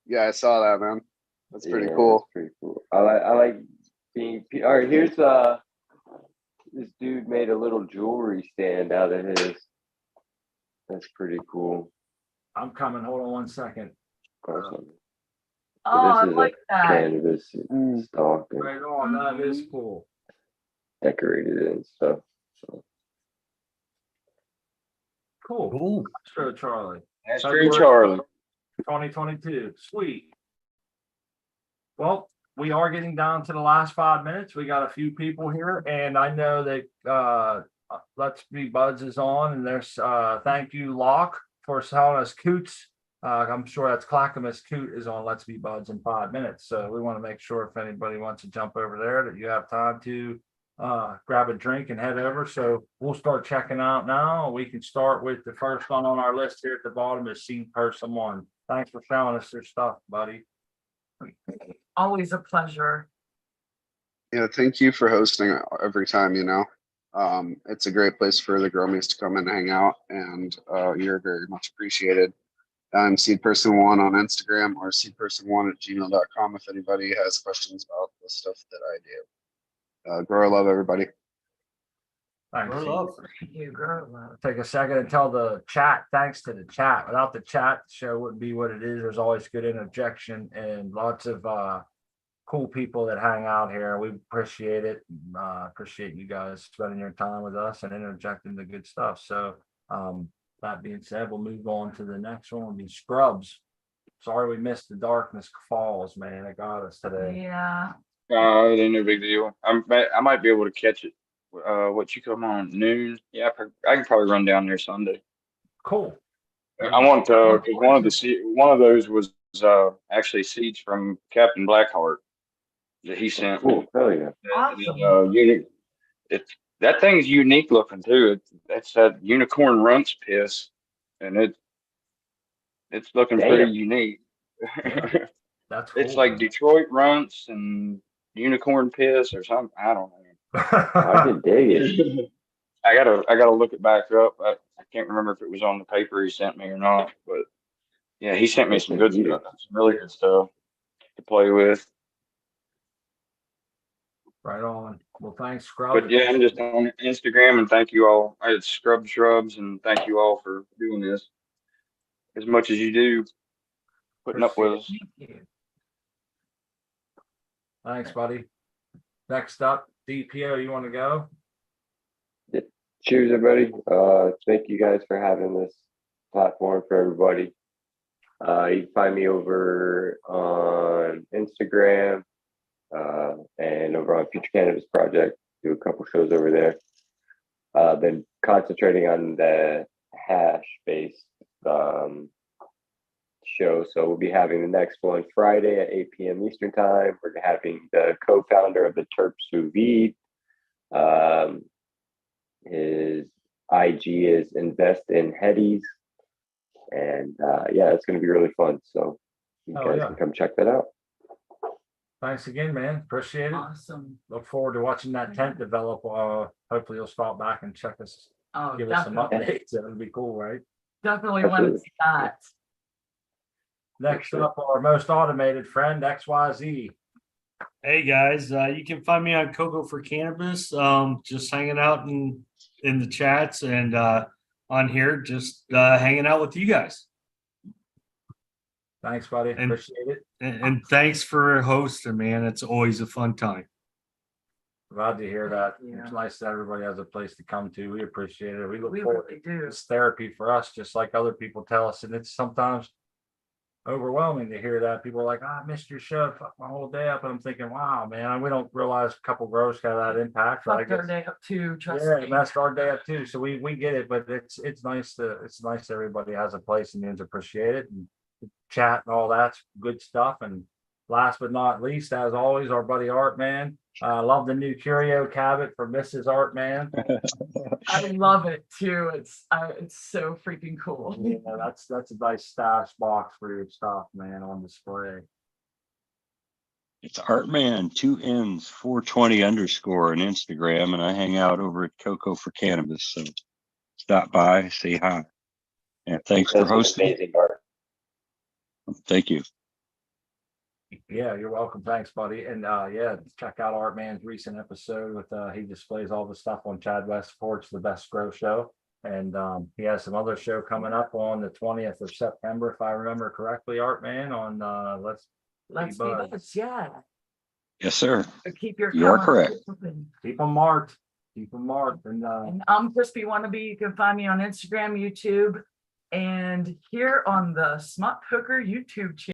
Yeah, I saw that, man. That's pretty Yeah, cool. That's pretty cool. I like being. All right, here's this dude made a little jewelry stand out of his. That's pretty cool. I'm coming. Hold on 1 second. Awesome. Oh, So I this is like a that. cannabis stalk and Right on. That is cool. decorated it and stuff. So Cool. Cool. Astro Charlie. Astro Charlie. 2022. Sweet. Well, we are getting down to the last 5 minutes. We got a few people here, and I know that Let's Be Buds is on, and there's thank you, Locke, for selling us Coots. I'm sure that's Clackamas Coot is on Let's Be Buds in 5 minutes. So we want to make sure if anybody wants to jump over there that you have time to grab a drink and head over. So we'll start checking out now. We can start with the first one on our list here at the bottom is Seed Person 1. Thanks for showing us your stuff, buddy. Always a pleasure. Yeah, thank you for hosting every time, it's a great place for the girlies to come and hang out, and you're very much appreciated. I'm seedperson1 on Instagram or seedperson1@gmail.com if anybody has questions about the stuff that I do. Grow love, everybody. Thanks. Grow Seed. love. Thank you, girl. Take a second and tell the chat, thanks to the chat. Without the chat, the show wouldn't be what it is. There's always good interjection and lots of cool people that hang out here. We appreciate it. Appreciate you guys spending your time with us and interjecting the good stuff. So that being said, we'll move on to the next one. Will be Scrubs. Sorry we missed the Darkness Falls, man. It got us today. Yeah. It ain't no big deal. I might be able to catch it. What you come on noon? Yeah, I can probably run down there Sunday. Cool. I want to, because one of those was actually seeds from Captain Blackheart that he sent me. cool. Hell yeah. Awesome. Unique. That thing's unique looking too. That's that unicorn runts piss, and it's looking Damn. pretty unique. That's cool. It's like Detroit runts and unicorn piss or something. I don't know. I can dig it. I gotta look it back up. I can't remember if it was on the paper he sent me or not, but yeah, he sent me some good stuff, some really good stuff to play with. Right on. Well, thanks, Scrubs. But yeah, I'm just on Instagram, and thank you all. It's Scrub Shrubs, and thank you all for doing this as much as you do, putting up with us. Thank you. Thanks, buddy. Next up, DPO, you want to go? Cheers, everybody. Thank you guys for having this platform for everybody. You can find me over on Instagram and over on Future Cannabis Project. Do a couple shows over there. Been concentrating on the hash-based show. So we'll be having the next one Friday at 8 p.m. Eastern Time. We're having the co-founder of the Terp Sous Vide. His IG is Invest in Headies. And yeah, it's going to be really fun. So you guys can come check that out. Thanks again, man. Appreciate it. Awesome. Look forward to watching that tent develop. Hopefully you'll stop back and check us, Oh, give us some definitely. updates. That would be cool, right? Definitely want to see that. Next up, our most automated friend, XYZ. Hey guys, you can find me on Cocoa for Cannabis. Just hanging out in the chats and on here, just hanging out with you guys. Thanks, buddy. And- Appreciate it. And thanks for hosting, man. It's always a fun time. Glad to hear that. Yeah. It's nice that everybody has a place to come to. We appreciate it. We look We forward. really do. It's therapy for us, just like other people tell us. And it's sometimes overwhelming to hear that. People are like, "Ah, I missed your show, fuck my whole day up." And I'm thinking, wow, man, we don't realize a couple growers got that impact. But I Fucked our guess, day up too, trust yeah, it me. messed our day up too. So we get it, but it's nice everybody has a place and is appreciated, and chat and all that's good stuff. And last but not least, as always, our buddy Art Man. Love the new curio cabinet for Mrs. Art Man. I love it too. It's so freaking cool. Yeah, that's a nice stash box for your stuff, man, on display. It's Artman 2Ns 420 _ on Instagram, and I hang out over at Coco for Cannabis. So stop by, say hi. And thanks for That's hosting. amazing art. Thank you. Yeah, you're welcome. Thanks, buddy. And yeah, check out Art Man's recent episode with he displays all the stuff on Chad West Porch, the Best Grow Show. And he has some other show coming up on the 20th of September, if I remember correctly, Art Man, on Let's be Buds. buds, yeah. Yes, sir. But keep your You are comments correct. open. Keep them marked. Keep them marked. And And I'm Crispy Wannabe. You can find me on Instagram, YouTube, and here on the Smut Hooker YouTube channel.